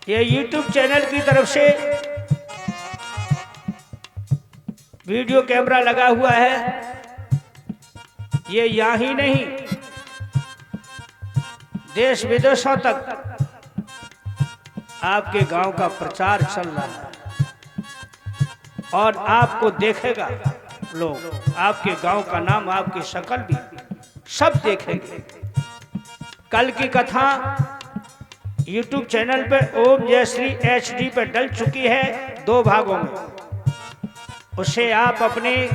ये YouTube चैनल की तरफ से वीडियो कैमरा लगा हुआ है। ये यहाँ ही नहीं, देश विदेशों तक आपके गांव का प्रचार चल रहा है और आपको देखेगा लोग, आपके गांव का नाम, आपकी शक्ल भी सब देखेंगे। कल की कथा YouTube चैनल पे ओम जयश्री HD पे डल चुकी है 2 भागों में, उसे आप अपने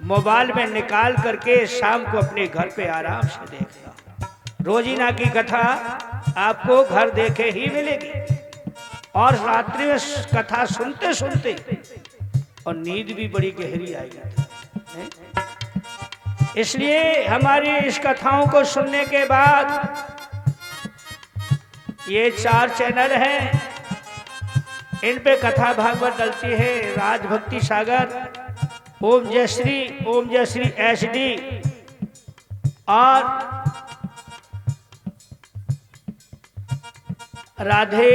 मोबाइल में निकाल करके शाम को अपने घर पे आराम से देखना। रोजीना की कथा आपको घर देखे ही मिलेगी और रात्रि में कथा सुनते सुनते और नींद भी बड़ी गहरी आएगी। इसलिए हमारी इस कथाओं को सुनने के बाद ये 4 चैनल हैं, इन पे कथा भागवत डलती है। राजभक्ति सागर, ओम जयश्री HD और राधे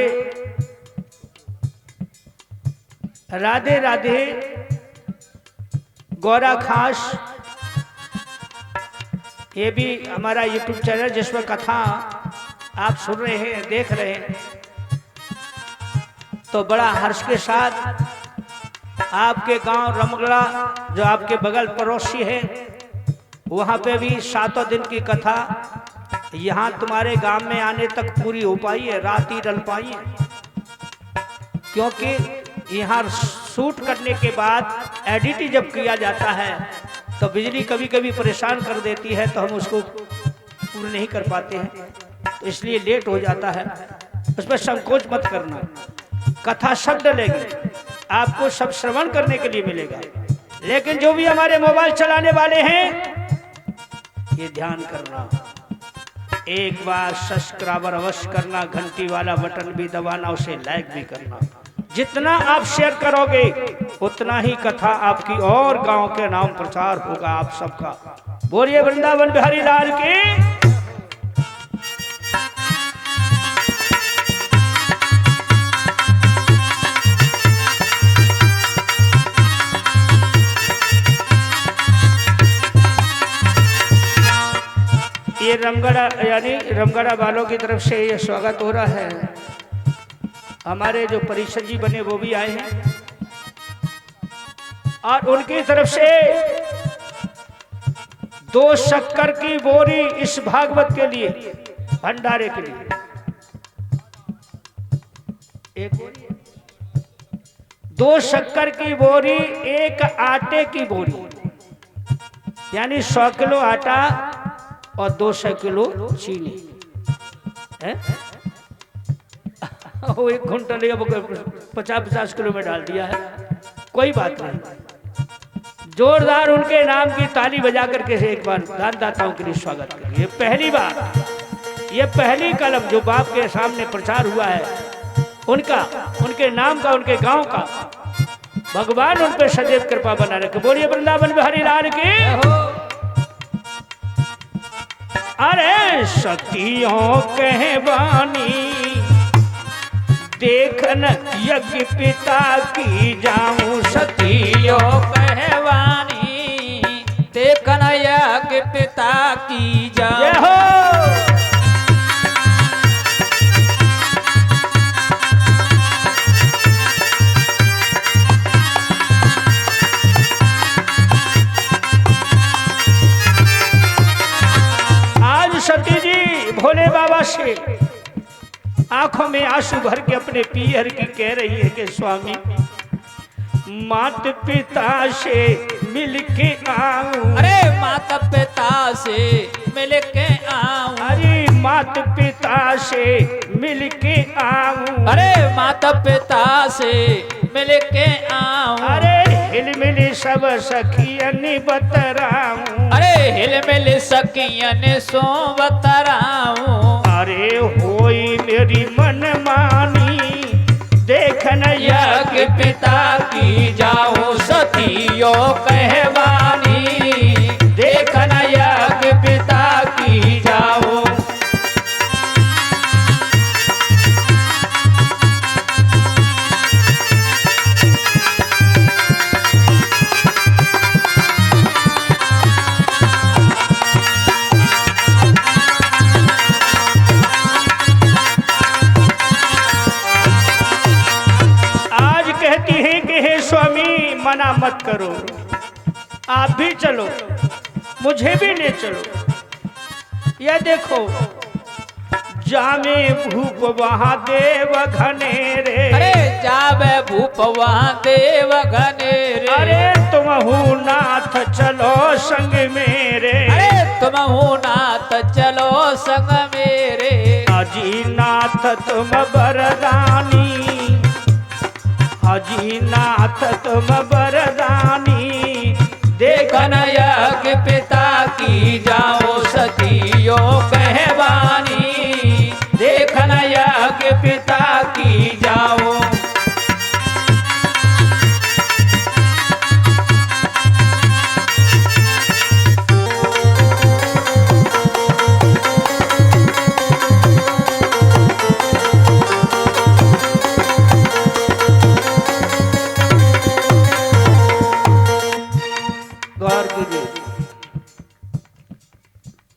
राधे गौरा खास ये भी हमारा YouTube चैनल जिसमें कथा आप सुन रहे हैं, देख रहे हैं, तो बड़ा हर्ष के साथ आपके गांव रमगड़ा जो आपके बगल पड़ोसी है, वहां पे भी 7 दिन की कथा यहाँ तुम्हारे गांव में आने तक पूरी हो पाई है, रात ही डल पाई है। क्योंकि यहाँ शूट करने के बाद एडिट जब किया जाता है तो बिजली कभी कभी परेशान कर देती है, तो हम उसको पूरा नहीं कर पाते हैं, तो इसलिए लेट हो जाता है। उस पर संकोच मत करना, कथा सब डलेगी, आपको सब श्रवण करने के लिए मिलेगा। लेकिन जो भी हमारे मोबाइल चलाने वाले हैं, ये ध्यान करना, एक बार सब्सक्राइबर अवश्य करना, घंटी वाला बटन भी दबाना, उसे लाइक भी करना। जितना आप शेयर करोगे उतना ही कथा आपकी और गांव के नाम प्रचार होगा आप सबका। बोलिए वृंदावन बिहारी लाल की। ये रमगढ़ा यानी रमगढ़ा वालों की तरफ से ये स्वागत हो रहा है। हमारे जो परिषद जी बने वो भी आए हैं और उनकी तरफ से 2 शक्कर की बोरी इस भागवत के लिए, भंडारे के लिए एक बोरी, 2 शक्कर की बोरी, 1 आटे की बोरी, यानी 100 किलो आटा और 200 किलो चीनी है। वो 1 घंटा लिया, 50-50 किलो में डाल दिया है। कोई बात नहीं, जोरदार उनके नाम की ताली बजा करके एक बार दानदाताओं के लिए स्वागत करिए। ये पहली बार, ये पहली कलम जो बाप के सामने प्रचार हुआ है, उनका, उनके नाम का, उनके गांव का, भगवान उन पर सदैव कृपा बना रखे। बोलिए वृंदावन बिहारी लाल की। अरे सतियों कहवानी देखन यज्ञ पिता की जाऊं, सतियों कहवानी देखन यज्ञ पिता की जाऊं। आज सती जी भोले बाबा से आंखों में आंसू भर के अपने पीहर की कह रही है कि स्वामी, माता पिता से मिलके आऊं। अरे माता पिता से मिलके आऊं। अरे माता पिता से मिलके आऊं। अरे माता पिता से मिलके आऊं। अरे हिलमिल सब सखियन बतराऊं। अरे हिलमिल सखियन सो बतराऊं। अरे होई मेरी मनमानी देखन यज्ञ पिता की जाऊं, सतियों कहवानी देखन यज्ञ पिता की जाऊं। मना मत करो, आप भी चलो, मुझे भी ले चलो। यह देखो, जावे भूप वहाँ देव घनेरे। अरे जावे भूप वहाँ देव घनेरे। अरे तुमहु नाथ चलो संग मेरे। अरे तुमहु नाथ चलो संग मेरे। अजी नाथ तुम बरदानी, अजी नाथ तुम बरदानी देखन यज्ञ पिता की जाओ, सतियों कहवानी देखन यज्ञ पिता की जाओ।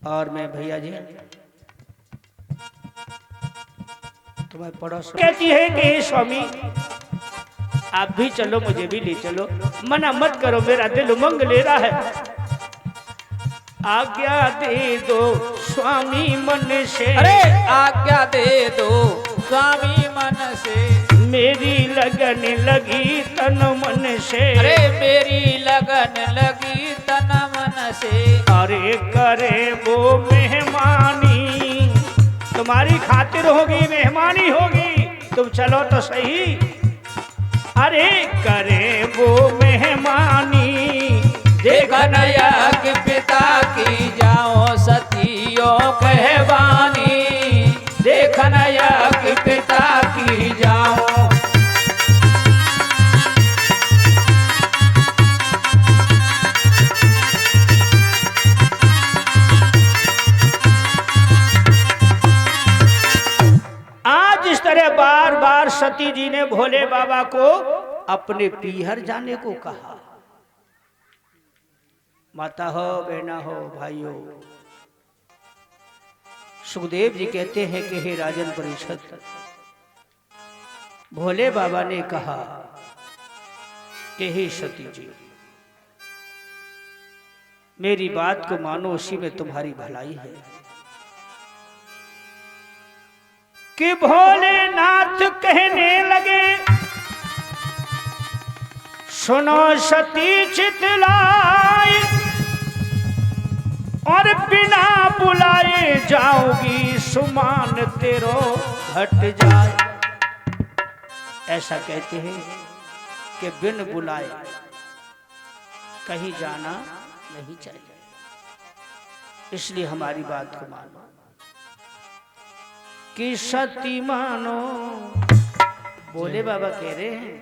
और मैं भैया जी तुम्हें पड़ोस कहती है कि हे स्वामी आप भी चलो, मुझे भी ले चलो, मना मत करो, मेरा दिल उमंग ले रहा है। आज्ञा दे दो स्वामी मन से, अरे आज्ञा दे दो स्वामी मन से, मेरी लगन लगी तन मन से, अरे मेरी लगन लगी तन मन से। अरे करे वो मेहमानी, तुम्हारी खातिर होगी, मेहमानी होगी, तुम चलो तो सही। अरे करे वो मेहमानी, देखन यज्ञ पिता की जाओ सतियों कहवानी, देखन यज्ञ पिता की जाओ। आज इस तरह बार बार सती जी ने भोले बाबा को अपने पीहर जाने को कहा। माता हो, बहना हो, भाइयों, सुखदेव जी कहते हैं कि हे राजन परिषद, भोले बाबा ने कहा कि हे सती जी, मेरी बात को मानो, उसी में तुम्हारी भलाई है। कि भोलेनाथ कहने लगे, सुनो सती चितलाई, और बिना बुलाए जाओगी, सुमान तेरो हट जाए। ऐसा कहते हैं कि बिन बुलाए कहीं जाना नहीं चाहिए, इसलिए हमारी बात को मानो। कि सती मानो, बोले बाबा कह रहे हैं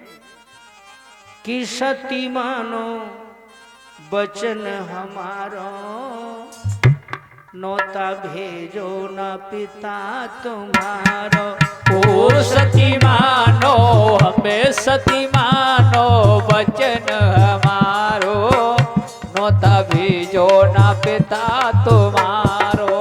कि सती मानो बचन हमारो, नौता भेजो न पिता तुम्हारो। ओ सती मानो, हमें सती मानो, वचन हमारो, नौता भेजो न पिता तुम्हारो।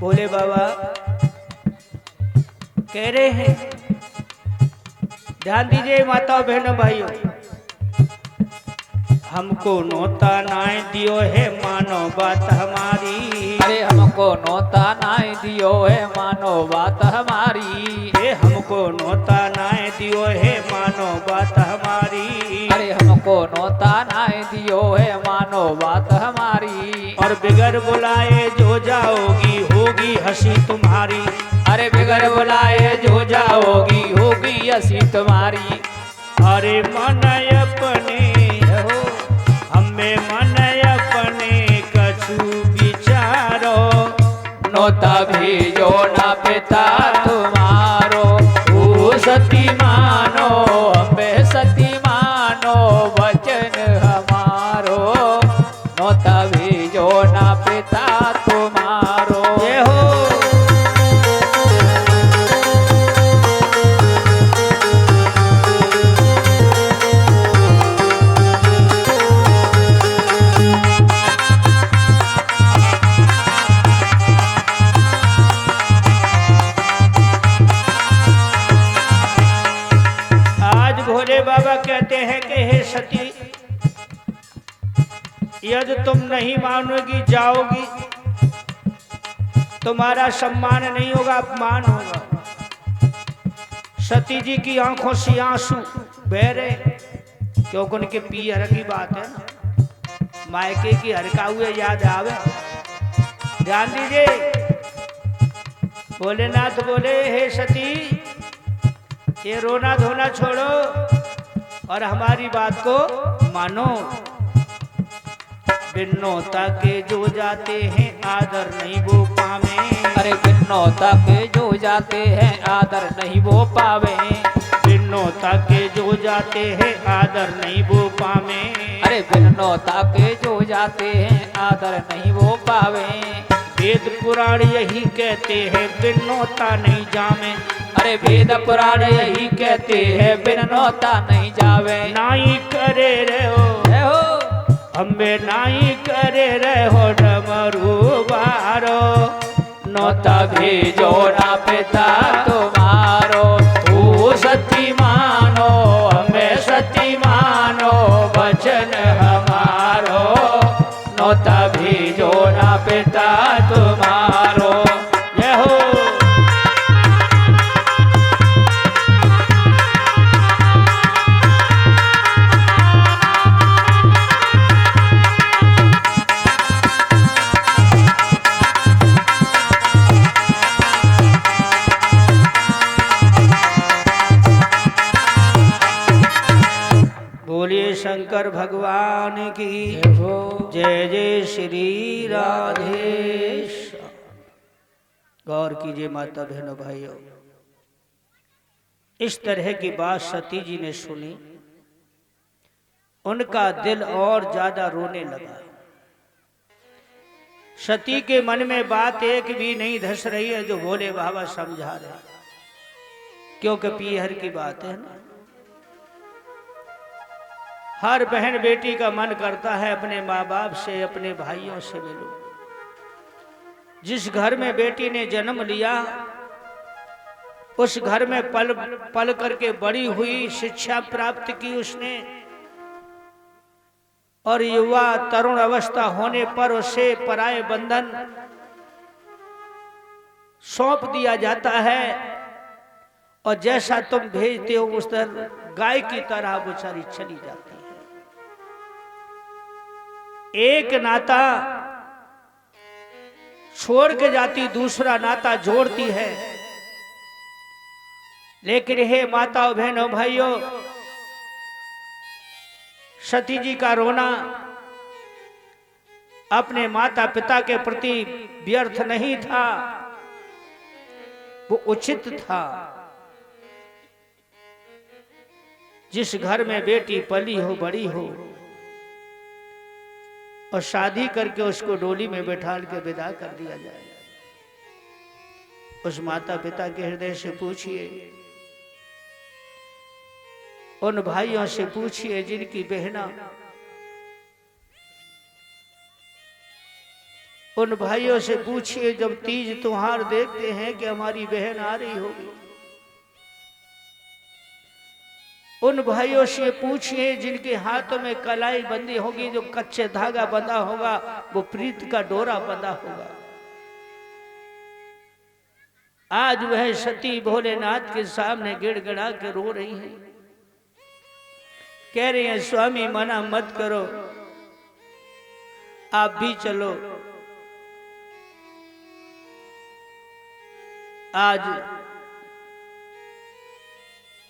भोले बाबा कह रहे हैं, ध्यान दीजिए माता बहनों भाइयों, हमको नौता नाय दियो है, मानो बात हमारी। अरे हमको नौता नाय दियो है, मानो बात हमारी। ये हमको नौता नाय दियो है, मानो बात हमारी। अरे हमको नौता नाय दियो है, मानो बात हमारी। और बिगर बुलाए जो जाओगी, होगी हंसी तुम्हारी। अरे बिगर बुलाए जो जाओगी, होगी हंसी तुम्हारी। अरे मन अपने हो, हमें मन अपने कछु विचारो, नौता भेजो ना पिता तुम्हारो। ओ सती मानो, हमें सती मानो, वचन हमारो, नौता भेजो ना पिता तुम्हारो। ये हो भोले बाबा कहते हैं कि हे सती, यदि तुम नहीं मानोगी, जाओगी, तुम्हारा सम्मान नहीं होगा, अपमान होगा। सती जी की आंखों से आंसू बह रहे, क्योंकि उनके पीहर की बात है ना, मायके की हरका हुए याद आवे। ध्यान दीजिए, भोलेनाथ बोले, हे सती, ये रोना धोना छोड़ो और हमारी बात को मानो। बिन्नौता के जो जाते हैं, आदर नहीं वो पावे। अरे बिन्नौता के जो जाते हैं, आदर नहीं वो पावे। बिन्नौता के जो जाते हैं आदर नहीं वो पावे। अरे बिन नौता के जो जाते हैं आदर नहीं वो पावे। वेद पुराण यही कहते हैं बिन नौता नहीं जावे। अरे वेद पुराण यही कहते हैं बिन नौता नहीं जावे। नाई करे रहो अम्बे नाई करे रहो डमरू बारो। नौता भेजो ना पिता तुम्हारो। ओ सती मानो हमें सती मानो वचन हमारो। नौता भेजो ना पिता तुम्हारो। जय हो। बोलिए शंकर भगवान की जय जय श्री राधेश। गौर कीजिए माता बहनों भाइयों, इस तरह की बात सती जी ने सुनी, उनका दिल और ज्यादा रोने लगा। सती के मन में बात एक भी नहीं धस रही है जो भोले बाबा समझा रहे, क्योंकि पीहर की बात है ना। हर बहन बेटी का मन करता है अपने माँ बाप से, अपने भाइयों से मिलो। जिस घर में बेटी ने जन्म लिया उस घर में पल पल करके बड़ी हुई, शिक्षा प्राप्त की उसने, और युवा तरुण अवस्था होने पर उसे पराये बंधन सौंप दिया जाता है। और जैसा तुम भेजते हो उस तरह गाय की तरह बेचारी चली जाती है। एक नाता छोड़ के जाती, दूसरा नाता जोड़ती है। लेकिन हे माताओं बहनों भाइयों, सती जी का रोना अपने माता पिता के प्रति व्यर्थ नहीं था, वो उचित था। जिस घर में बेटी पली हो, बड़ी हो, और शादी करके उसको डोली में बैठा के विदा कर दिया जाए, उस माता पिता के हृदय से पूछिए, उन भाइयों से पूछिए जिनकी बहना, उन भाइयों से पूछिए जब तीज त्योहार देखते हैं कि हमारी बहन आ रही होगी। उन भाइयों से पूछिए जिनके हाथों में कलाई बंदी होगी, जो कच्चे धागा बंधा होगा, वो प्रीत का डोरा बंधा होगा। आज वह सती भोलेनाथ के सामने गिड़गिड़ा के रो रही है, कह रही है स्वामी मना मत करो, आप भी चलो। आज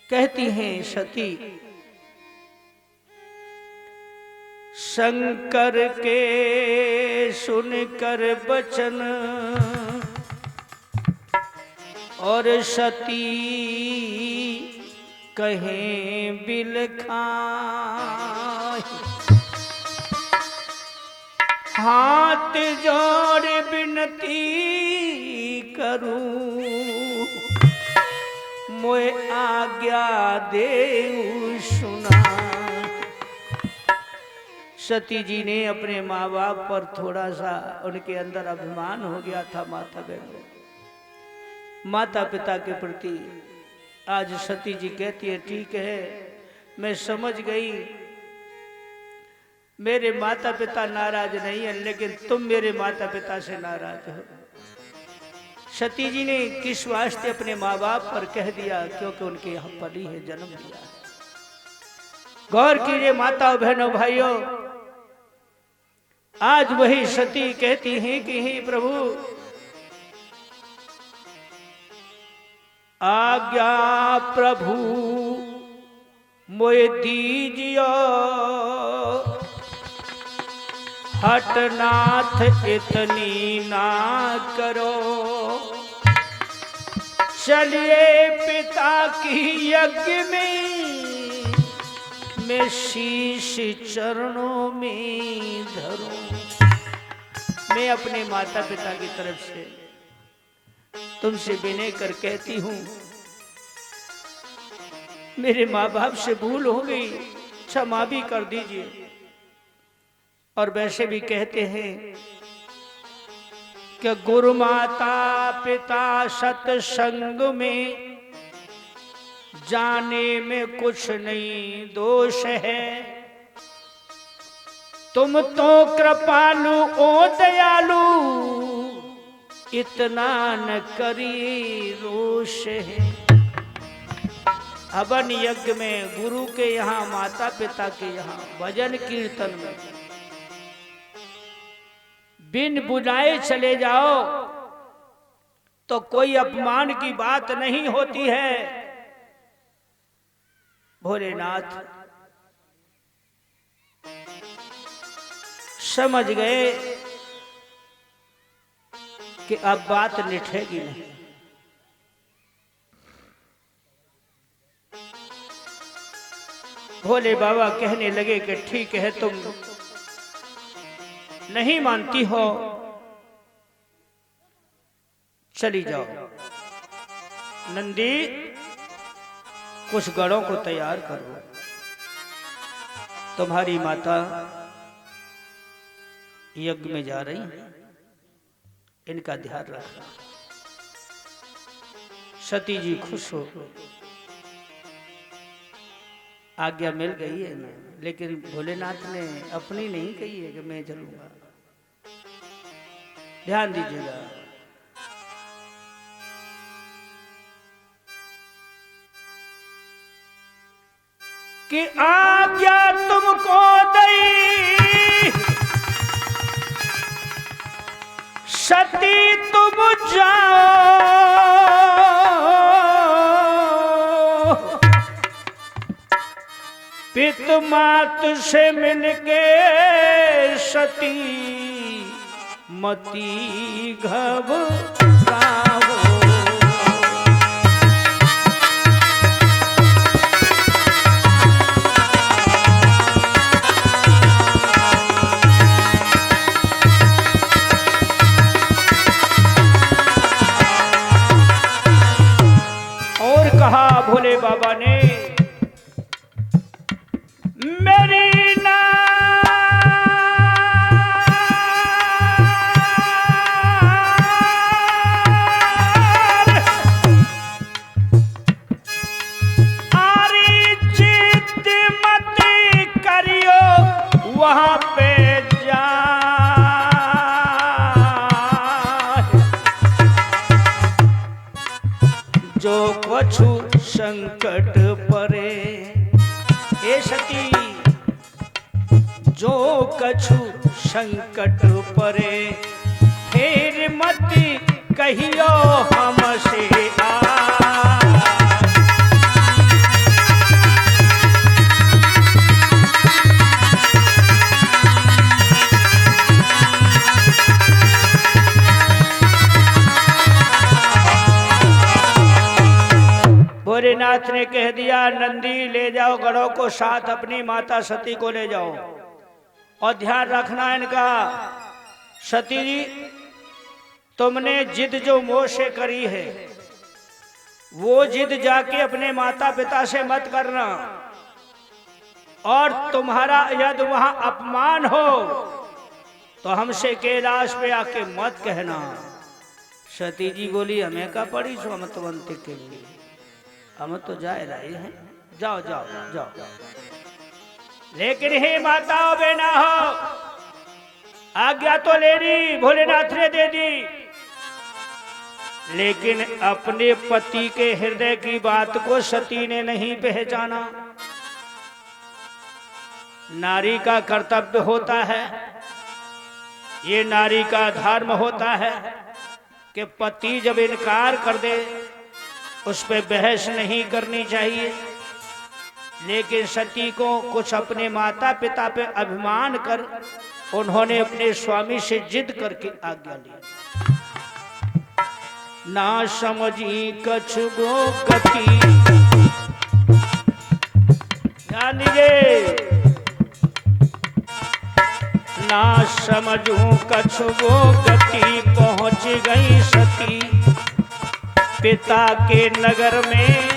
कहती हैं सती, शंकर के सुनकर बचन और सती कहें बिलखाई, हाथ जोड़ विनती करूं मोए आज्ञा देऊ सुना। सती जी ने अपने माँ बाप पर थोड़ा सा उनके अंदर अभिमान हो गया था माता बहनों, माता पिता के प्रति। आज सती जी कहती है ठीक है मैं समझ गई, मेरे माता पिता नाराज नहीं है, लेकिन तुम मेरे माता पिता से नाराज हो। सती जी ने किस वास्ते अपने माँ बाप पर कह दिया, क्योंकि उनके यहाँ पली है, जन्म दिया। गौर कीजिए माताओं बहनों भाइयों, आज वही सती कहती हैं कि हे प्रभु आज्ञा प्रभु मोए दीजियो, हटनाथ इतनी ना करो, चलिए पिता की यज्ञ में मैं शीश चरणों में धरूं। मैं अपने माता पिता की तरफ से तुमसे विनय कर कहती हूं, मेरे माँ बाप से भूल हो गई, क्षमा भी कर दीजिए। और वैसे भी कहते हैं कि गुरु माता पिता सत्संग में जाने में कुछ नहीं दोष है। तुम तो कृपालु ओ दयालु, इतना न करिए रोष है। हवन यज्ञ में गुरु के यहाँ, माता पिता के यहाँ भजन कीर्तन में बिन बुलाए चले जाओ तो कोई अपमान की बात नहीं होती है। भोलेनाथ समझ गए कि अब बात निठेगी नहीं। भोले बाबा कहने लगे कि ठीक है, तुम नहीं मानती हो, चली जाओ। नंदी कुछ गढ़ों को तैयार करो, तुम्हारी माता यज्ञ में जा रही है, इनका ध्यान रखना। सती जी खुश हो, आज्ञा मिल गई है मैं, लेकिन भोलेनाथ ने अपनी नहीं कही है कि मैं चलूंगा। ध्यान दीजिएगा। कि आज्ञा तुमको दई सती तुम जाओ, पित मात से मिलके सती मती घबराओ। और कहा भोले बाबा ने, मेरी आरी जिद मत करियो, वहां पे जा जो कछु संकट परे। हे सती, जो कछु संकट परे, फिर मत कहियो हमसे आ। भोलेनाथ ने कह दिया, नंदी ले जाओ गढ़ों को साथ, अपनी माता सती को ले जाओ और ध्यान रखना इनका। सती जी, तुमने जिद जो मोह से करी है, वो जिद जाके अपने माता पिता से मत करना, और तुम्हारा यदि वहां अपमान हो तो हमसे कैलाश पे आके मत कहना। सती जी बोली, हमें का पड़ी सो हम तो अंत के लिए, हम तो जा रहे हैं, जाओ जाओ जाओ। लेकिन हे माताओ बहना हो, आज्ञा तो ले ली, भोलेनाथ ने दे दी, लेकिन अपने पति के हृदय की बात को सती ने नहीं पहचाना। नारी का कर्तव्य होता है, ये नारी का धर्म होता है कि पति जब इनकार कर दे उस पर बहस नहीं करनी चाहिए। लेकिन सती को कुछ अपने माता पिता पे अभिमान कर उन्होंने अपने स्वामी से जिद करके आज्ञा ली। ना समझी कछु गो गति, ध्यान दीजिए, ना समझूं कछु वो गति पहुंच गई सती पिता के नगर में।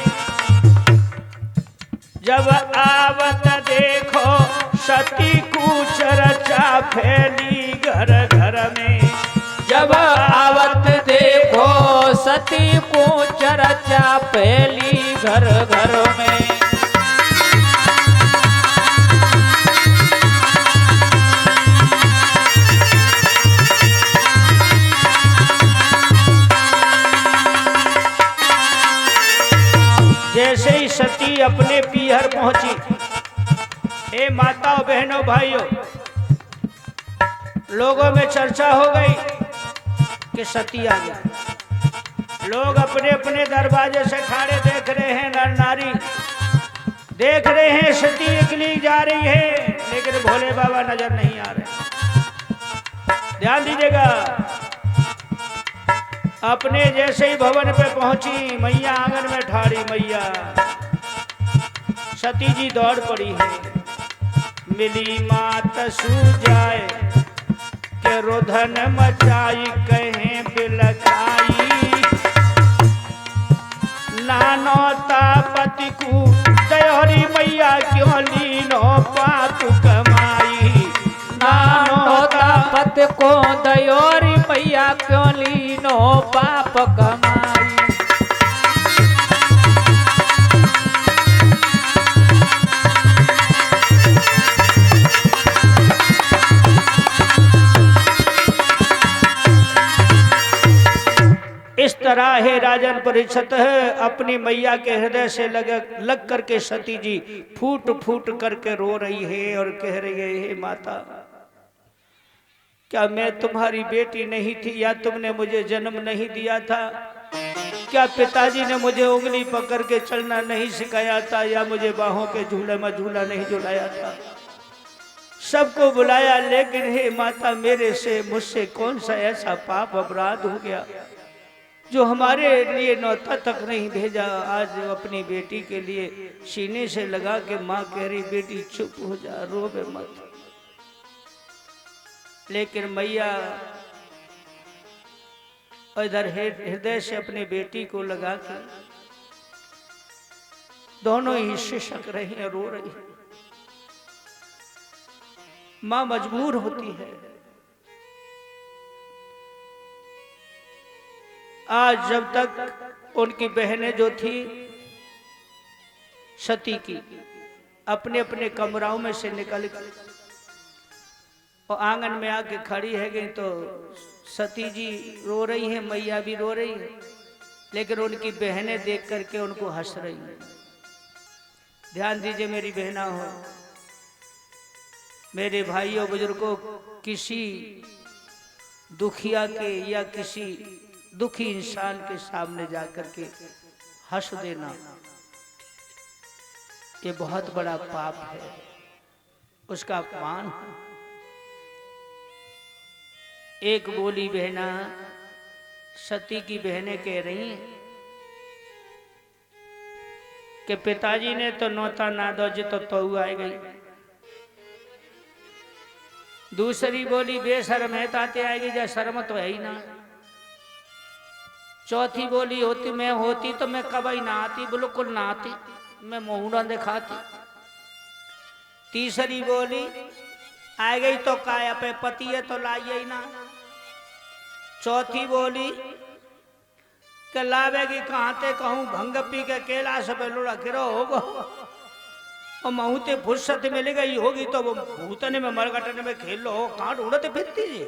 जब आवत देखो सती कूच रचा फैली घर घर में। जब आवत देखो सती को चर्चा फैली घर घर में। जैसे ही सती अपने पीहर पहुंची, हे माताओं बहनों भाइयों, लोगों में चर्चा हो गई कि सती आ गई। लोग अपने अपने दरवाजे से खड़े देख रहे हैं, नर नारी देख रहे हैं सती निकली जा रही है, लेकिन भोले बाबा नजर नहीं आ रहे। ध्यान दीजिएगा, अपने जैसे ही भवन पे पहुंची मैया आंगन में ठाड़ी मैया, सती जी दौड़ पड़ी है। मिली मात सूजाए के रोधन मचाई कहें बिलखाई। नानोता पति को दयोरी मैया क्यों लीनो पाप कमाई। नानोता पति को दयोरी मैया क्यों लीनो पाप कमाई। इस तरह है राजन परीक्षित है अपनी मैया के हृदय से लग करके सती जी फूट फूट करके रो रही है और कह रही है, हे माता, क्या मैं तुम्हारी बेटी नहीं थी या तुमने मुझे जन्म नहीं दिया था? क्या पिताजी ने मुझे उंगली पकड़ के चलना नहीं सिखाया था या मुझे बाहों के झूले में झूला नहीं झुलाया था? सबको बुलाया, लेकिन हे माता, मेरे से मुझसे कौन सा ऐसा पाप अपराध हो गया जो हमारे लिए नौता तक नहीं भेजा? आज अपनी बेटी के लिए सीने से लगा के माँ कह रही, बेटी चुप हो जा, रोवे मत। लेकिन मैया इधर हृदय से अपने बेटी को लगा के दोनों ही शिशक रही हैं, रो रही है। माँ मजबूर होती है। आज जब तक उनकी बहनें जो थी सती की अपने अपने कमराओं में से निकल गई और आंगन में आके खड़ी है गई, तो सती जी रो रही हैं, मैया भी रो रही है, लेकिन उनकी बहनें देख करके उनको हंस रही हैं। ध्यान दीजिए मेरी बहना हो, मेरे भाइयों बुजुर्गों, किसी दुखिया के या किसी दुखी इंसान के सामने जाकर के हंस देना ये बहुत बड़ा पाप है, उसका अपमान है। एक बोली बहना सती की बहनें कह रही कि पिताजी ने तो नौता ना दो जो तो आ गई। दूसरी बोली बेशर्म है ताते आएगी, जा शर्म तो है ही ना। चौथी बोली होती मैं होती तो मैं कभी ना आती, बिल्कुल ना आती, मैं मुंह दिखाती। तीसरी बोली आ गई तो काया पे पति है तो लाइए ही ना। चौथी बोली के लावेगी कहाँ ते कहूँ भंग पी के केला से लुड़ा गिरो होगा और महूते फुर्सत मिल गई होगी तो वो भूतने में मरगटने में खेल लो, कहाँ ढूंढते फिरती है।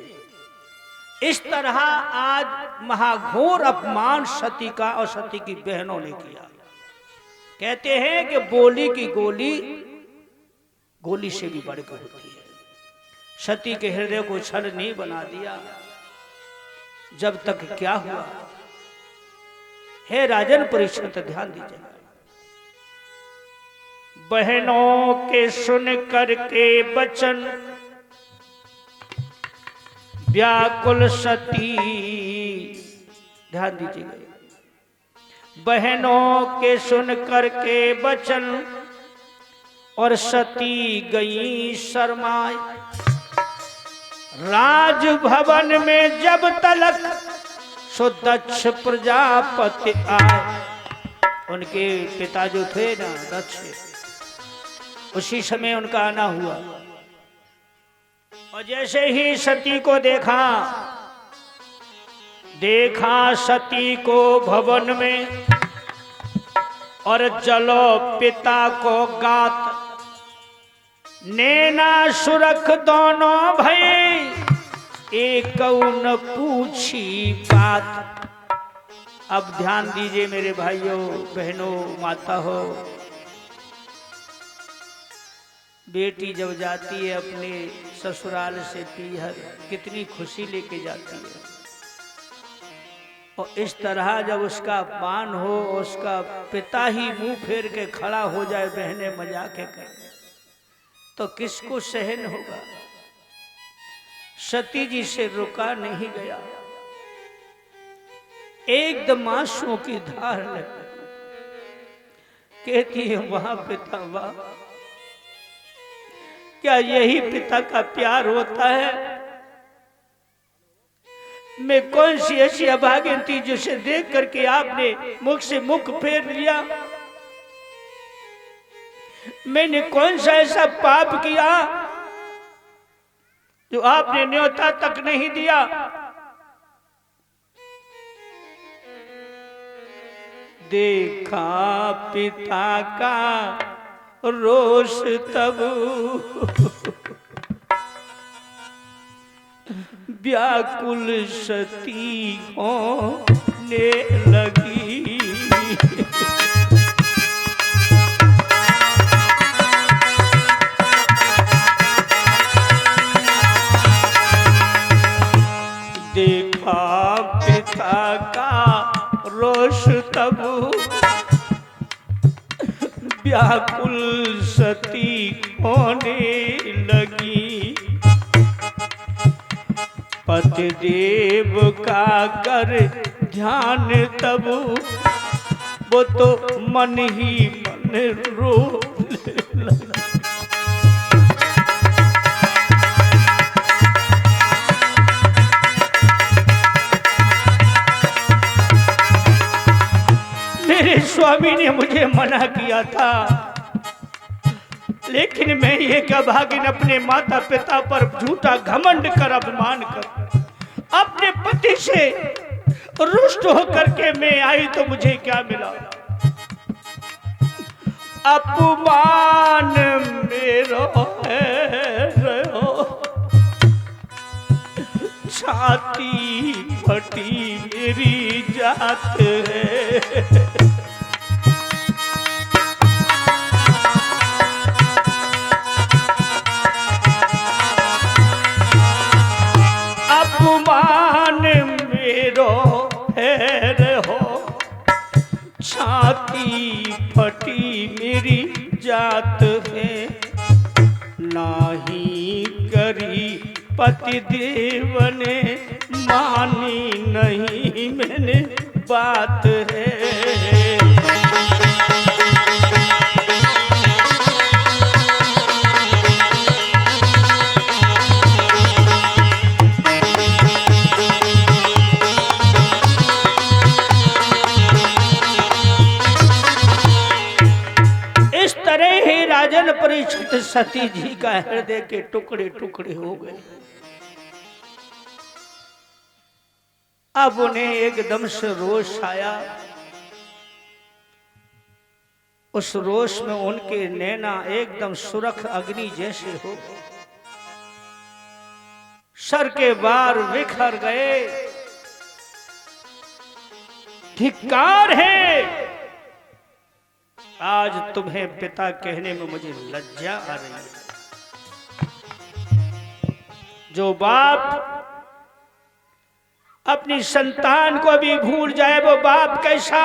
इस तरह आज महाघोर अपमान सती का और सती की बहनों ने किया। कहते हैं कि बोली की गोली गोली से भी बढ़कर होती है। सती के हृदय को छलनी बना दिया। जब तक क्या हुआ, हे राजन परीक्षित ध्यान दीजिए, बहनों के सुन करके बचन व्याकुल सती, ध्यान दीजिएगा, बहनों के सुन करके बचन और सती गई शर्माए। राजभवन में जब तलक सो दक्ष प्रजापति आए। उनके पिता जो थे ना दक्ष, उसी समय उनका आना हुआ। और जैसे ही सती को देखा सती को भवन में, और चलो पिता को गात, नैना सुरख दोनों भई एक न पूछी बात। अब ध्यान दीजिए मेरे भाइयों बहनों माता हो, बेटी जब जाती है अपने ससुराल से पीहर, कितनी खुशी लेके जाती है। और इस तरह जब उसका अपमान हो, उसका पिता ही मुंह फेर के खड़ा हो जाए बहने मजाक कर, तो किसको सहन होगा। सती जी से रुका नहीं गया, एकदम आंसुओं की धार लग, कहती है वहां पिता वाह, क्या यही पिता का प्यार होता है। मैं कौन सी ऐसी अभागिन थी जिसे देख करके आपने मुख से मुख फेर लिया। मैंने कौन सा ऐसा पाप किया जो आपने न्योता तक नहीं दिया। देखा पिता का रोष तब व्याकुल सती होने लगी। देखा पिता का रोष तब व्याकुल सती होने लगी। पतिदेव का कर ध्यान तब वो तो मन ही मन रो लगा। मेरे स्वामी ने मुझे मना किया था, लेकिन मैं ये अभागिन अपने माता पिता पर झूठा घमंड कर अपमान कर अपने पति से रुष्ट होकर के मैं आई, तो मुझे क्या मिला। अपमान मेरो है, छाती फटी मेरी जात है। अपमान मेरो है हो, छाती फटी मेरी जात है। नाही करी पतिदेव ने मानी नहीं मैंने बात है। राजन परीक्षित सती जी का हृदय के टुकड़े टुकड़े हो गए। अब उन्हें एकदम से रोष आया। उस रोष में उनके नैना एकदम सुरख अग्नि जैसे हो, सर के बार बिखर गए। धिक्कार है, आज तुम्हें पिता कहने में मुझे लज्जा आ रही है। जो बाप अपनी संतान को भी भूल जाए वो बाप कैसा।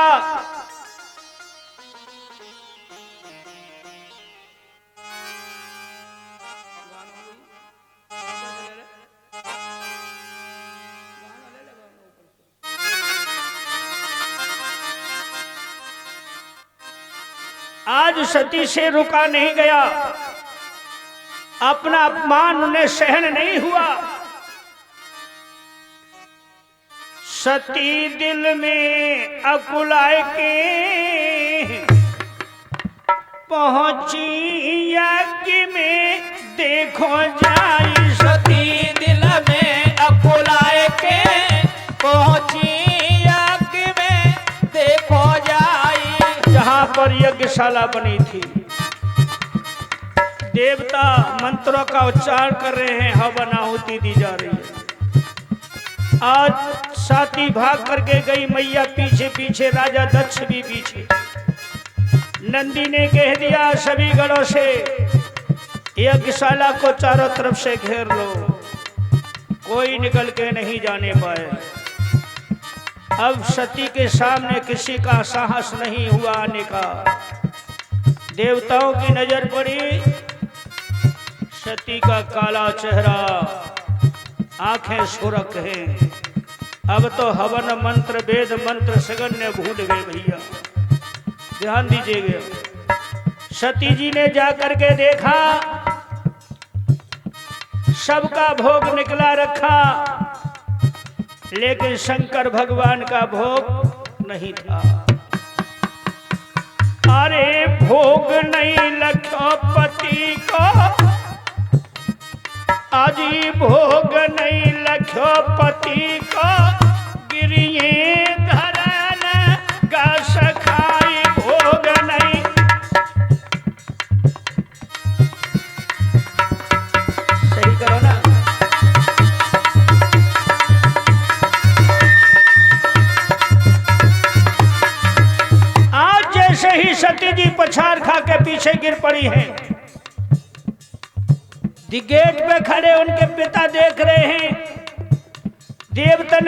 आज सती से रुका नहीं गया, अपना अपमान उन्हें सहन नहीं हुआ। सती दिल में अकुलाए के पहुंची यज्ञ में देखो जाई। सती दिल में अकुलाए के पहुंची यज्ञ में देखो जाई। जहां पर यज्ञशाला बनी थी, देवता मंत्रों का उच्चारण कर रहे हैं, हवन आहुति दी जा रही है। आज साथी भाग करके गई, मैया पीछे पीछे, राजा दक्ष भी पीछे। नंदी ने कह दिया सभी गणों से यज्ञशाला को चारों तरफ से घेर लो, कोई निकल के नहीं जाने पाए। अब सती के सामने किसी का साहस नहीं हुआ आने का। देवताओं की नजर पड़ी, सती का काला चेहरा, आंखें सुरख हैं। अब तो हवन मंत्र वेद मंत्र सगन्य भूल गए भैया, ध्यान दीजिएगा। सती जी ने जाकर के देखा, सबका भोग निकला रखा, लेकिन शंकर भगवान का भोग नहीं था। अरे भोग नहीं लखो पति को, आजी भोग नहीं लखो पति को, गिरिए धरन का सखाई भोग नहीं। सही करो ना। आज जैसे ही सती जी पछाड़ खा के पीछे गिर पड़ी हैं, गेट पे खड़े उनके पिता देख रहे हैं। देवतन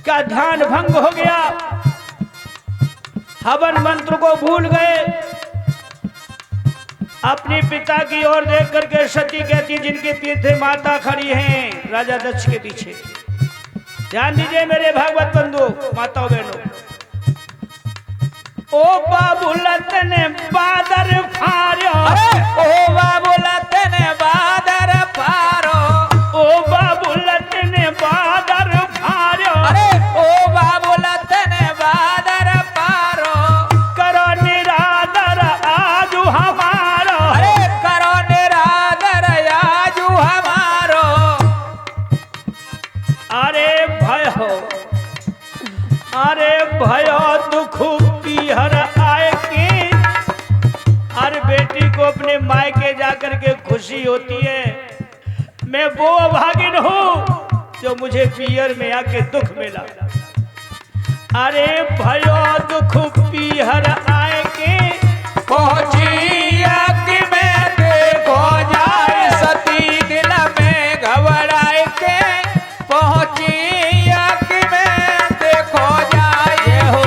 का ध्यान भंग हो गया, हवन मंत्र को भूल गए। अपने पिता की ओर देख करके सती कहती, जिनके पीछे माता खड़ी हैं राजा दक्ष के पीछे। ध्यान दीजिए मेरे भागवत बंधु माताओं बहनों। ओ बाबूलत ने बादर फारो, ओ बाबूलत ने बादर फारो, ओ बाबूलत ने बादर फारो, अरे ओ बाबूलत ने बादर फारो, करो निरादर आजू हमारो, अरे करो निरादर आजू हमारो। अरे भयो, अरे भयो दुख हर आए की। हर बेटी को अपने मायके जाकर के खुशी होती है, मैं वो अभागिन हूं जो मुझे पियर में आके दुख मिला। अरे भयो दुख पियर आए के पहुंची यज्ञ में देखो जाए, सती दिल में घबराए के पहुंची यज्ञ में देखो जाए। हो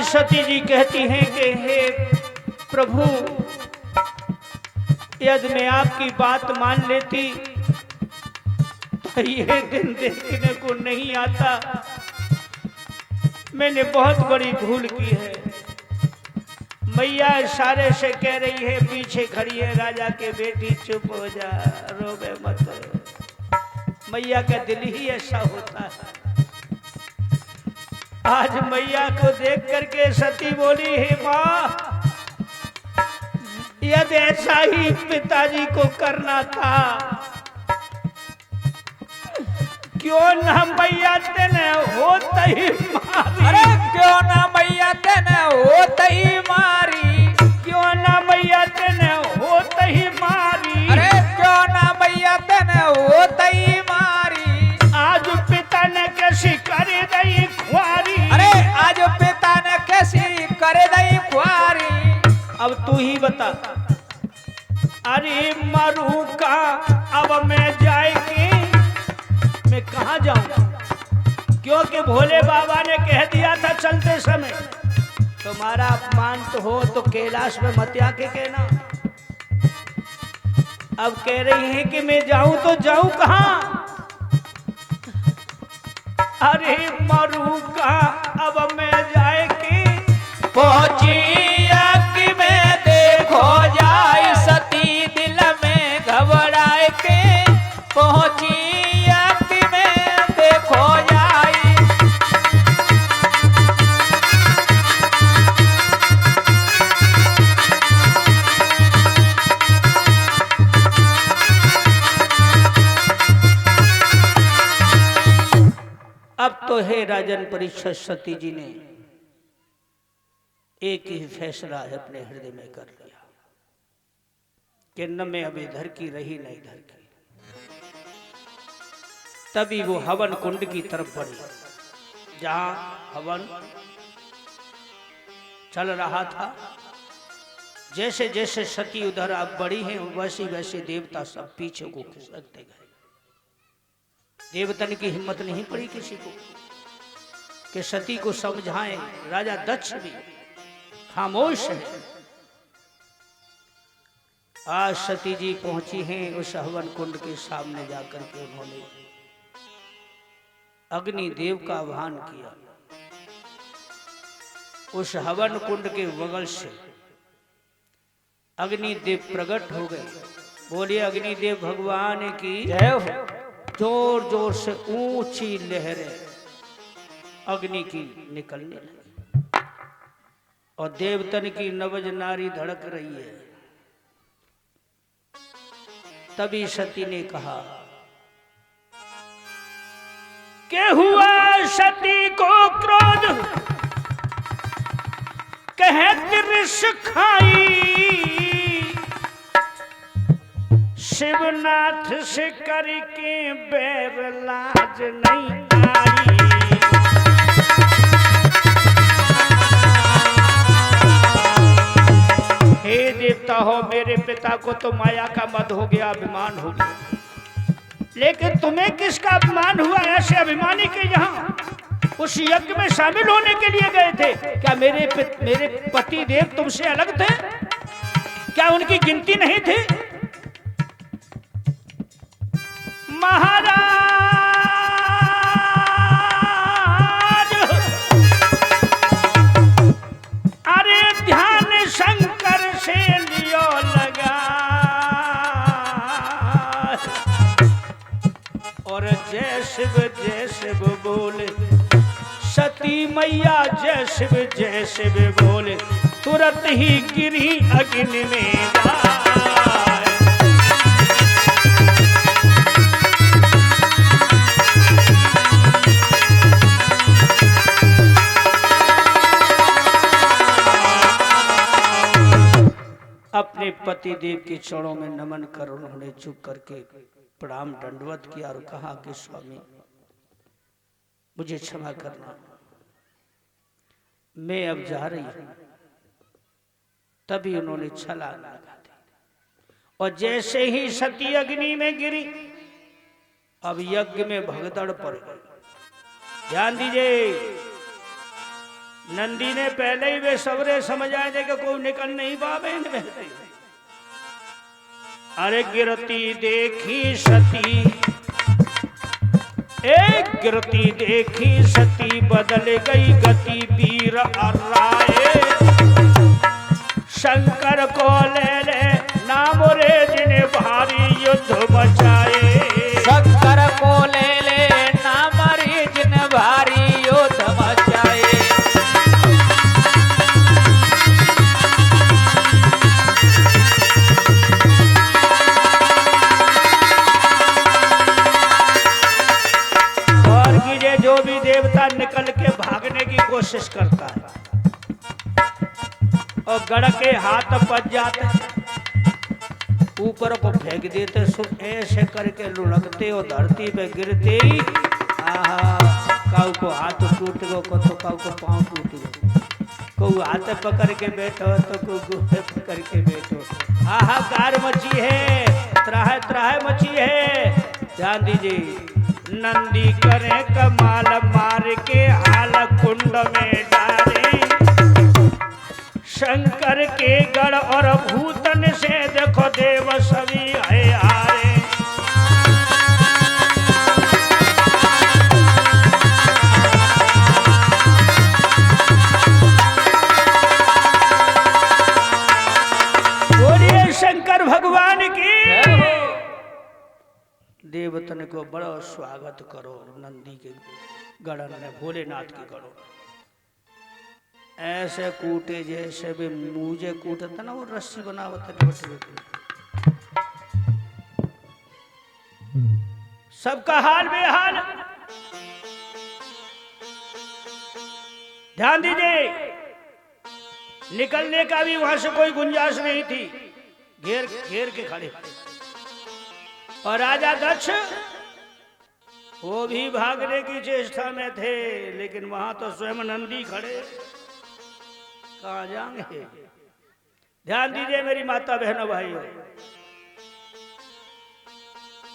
सती जी कहती हैं कि हे प्रभु, यदि मैं आपकी बात मान लेती तो ये दिन देखने को नहीं आता। मैंने बहुत बड़ी भूल की है। मैया इशारे से कह रही है, पीछे खड़ी है राजा के बेटी, चुप हो जा, रोवे मत। मैया का दिल ही ऐसा होता है। आज मैया को देख करके सती बोली, हे माँ, यदि ऐसा ही पिताजी को करना था, क्यों ना मैया तेने होता ही मारी। अरे क्यों ना मैया तेने होता ही मारी, क्यों ना मैया तेने होता ही मारी। अरे क्यों ना मैया तेने होता ही मारी। आज पिता ने कैसी करे दई खुआरी, अरे आज पिता ने कैसी करे दई खुआरी। अब तू ही बता, अरे मरू का अब मैं जाएगी, मैं कहाँ जाऊं? क्योंकि भोले बाबा ने कह दिया था चलते समय, तुम्हारा अपमान तो हो तो कैलाश में मत आके कहना। अब कह रही है कि मैं जाऊं तो जाऊं कहाँ? अरे मरूगा अब मैं जाए के पहुंची अग्नि में देखो जाए सती दिल में घबराए के पहुंची अग्नि में देखो जाए। अब तो हे राजन परीक्षित सती जी ने एक ही फैसला है अपने हृदय में कर लिया कि न मैं अब इधर की रही न इधर की। तभी वो हवन कुंड की तरफ बढ़ी जहां हवन चल रहा था। जैसे जैसे सती उधर अब बढ़ी हैं वैसे वैसे देवता सब पीछे को खिसकते गए। देवतन की हिम्मत नहीं पड़ी किसी को कि सती को समझाएं। राजा दक्ष भी खामोश है। आज सती जी पहुंची हैं उस हवन कुंड के सामने जाकर के उन्होंने अग्नि देव का आह्वान किया। उस हवन कुंड के बगल से अग्निदेव प्रकट हो गए। बोलिए अग्निदेव भगवान की जय हो। जोर जोर से ऊंची लहरें अग्नि की निकलने लगी और देवतन की नवज नारी धड़क रही है। तभी सती ने कहा कि हुआ सती को क्रोध कहे तिरस खाई शिवनाथ से करके बैर लाज नहीं आई। हे देवता हो मेरे पिता को तो माया का मद हो गया अभिमान हो गया लेकिन तुम्हें किसका अभिमान हुआ? ऐसे अभिमानी के यहाँ उस यज्ञ में शामिल होने के लिए गए थे क्या? मेरे पति देव तुमसे अलग थे क्या? उनकी गिनती नहीं थी? महाराज अरे ध्यान शंकर से लियो लगा और जय शिव बोले सती मैया जय शिव बोले तुरंत ही गिरी अग्नि में जाए। अपने पति देव के चरणों में नमन कर उन्होंने चुप करके प्रणाम दंडवत किया और कहा कि स्वामी मुझे क्षमा करना, मैं अब जा रही हूं। तभी उन्होंने छलांग लगा दी और जैसे ही सती अग्नि में गिरी अब यज्ञ में भगदड़ पड़ गई। ध्यान दीजिए नंदी ने पहले ही वे सवरे समझ आए थे कि कोई निकल नहीं पावे। अरे गिरती देखी सती एक गिरती देखी सती बदल गई गति वीर अर्राए। शंकर को ले नाम रे जिन्हें भारी युद्ध मचाए। शंकर को ले नाम रे जिन भारी युद्ध मचाए। जो भी देवता निकल के भागने की कोशिश करता है और गड़ के हाथ बच जाते ऊपर को फेंक देते ऐसे करके लुढ़कते और धरती पे गिरते ही काऊ को हाथ टूट गो तो काऊ को पांव टूट गो। को हाथ पकड़ के बैठो तो को गुहे पकड़ के बैठो। हाहाकार मची है, त्राह त्राह मची है। ध्यान दीजिए नंदी करे कमाल मार के हाल कुंड में डाले। शंकर के गढ़ और भूतन से देखो देव सभी है आए। शंकर भगवान की जय हो। देवतन को बड़ा स्वागत करो नंदी के गढ़न में, भोलेनाथ के गढ़ों ऐसे कूटे जैसे भी मुझे कूटता ना वो रस्सी बनावत सबका हाल बेहाल। ध्यान दीजिए, निकलने का भी वहां से कोई गुंजाइश नहीं थी, घेर घेर के खड़े। और राजा दक्ष वो भी भागने की चेष्टा में थे, लेकिन वहां तो स्वयं नंदी खड़े, कहां जाएंगे। ध्यान दीजिए मेरी माता बहनों भाइयों,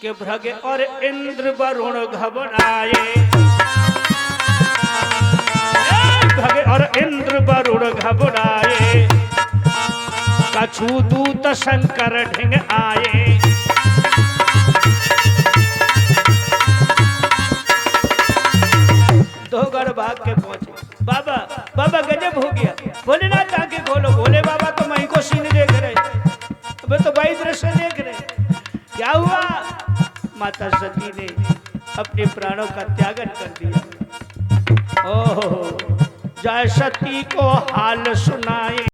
कि भृग और इंद्र वरुण घबराए, भृग और इंद्र वरुण घबराए, कछु दूत शंकर ढिंग आए। दो गढ़ भाग के पहुंचे। बाबा बाबा गजब हो गया, भोलेनाथ आके खोलो। भोले बाबा तो मई को सीन देख रहे, अबे तो भाई दृश्य देख रहे। क्या हुआ? माता सती ने अपने प्राणों का त्यागन कर दिया। ओह, जय सती को हाल सुनाए।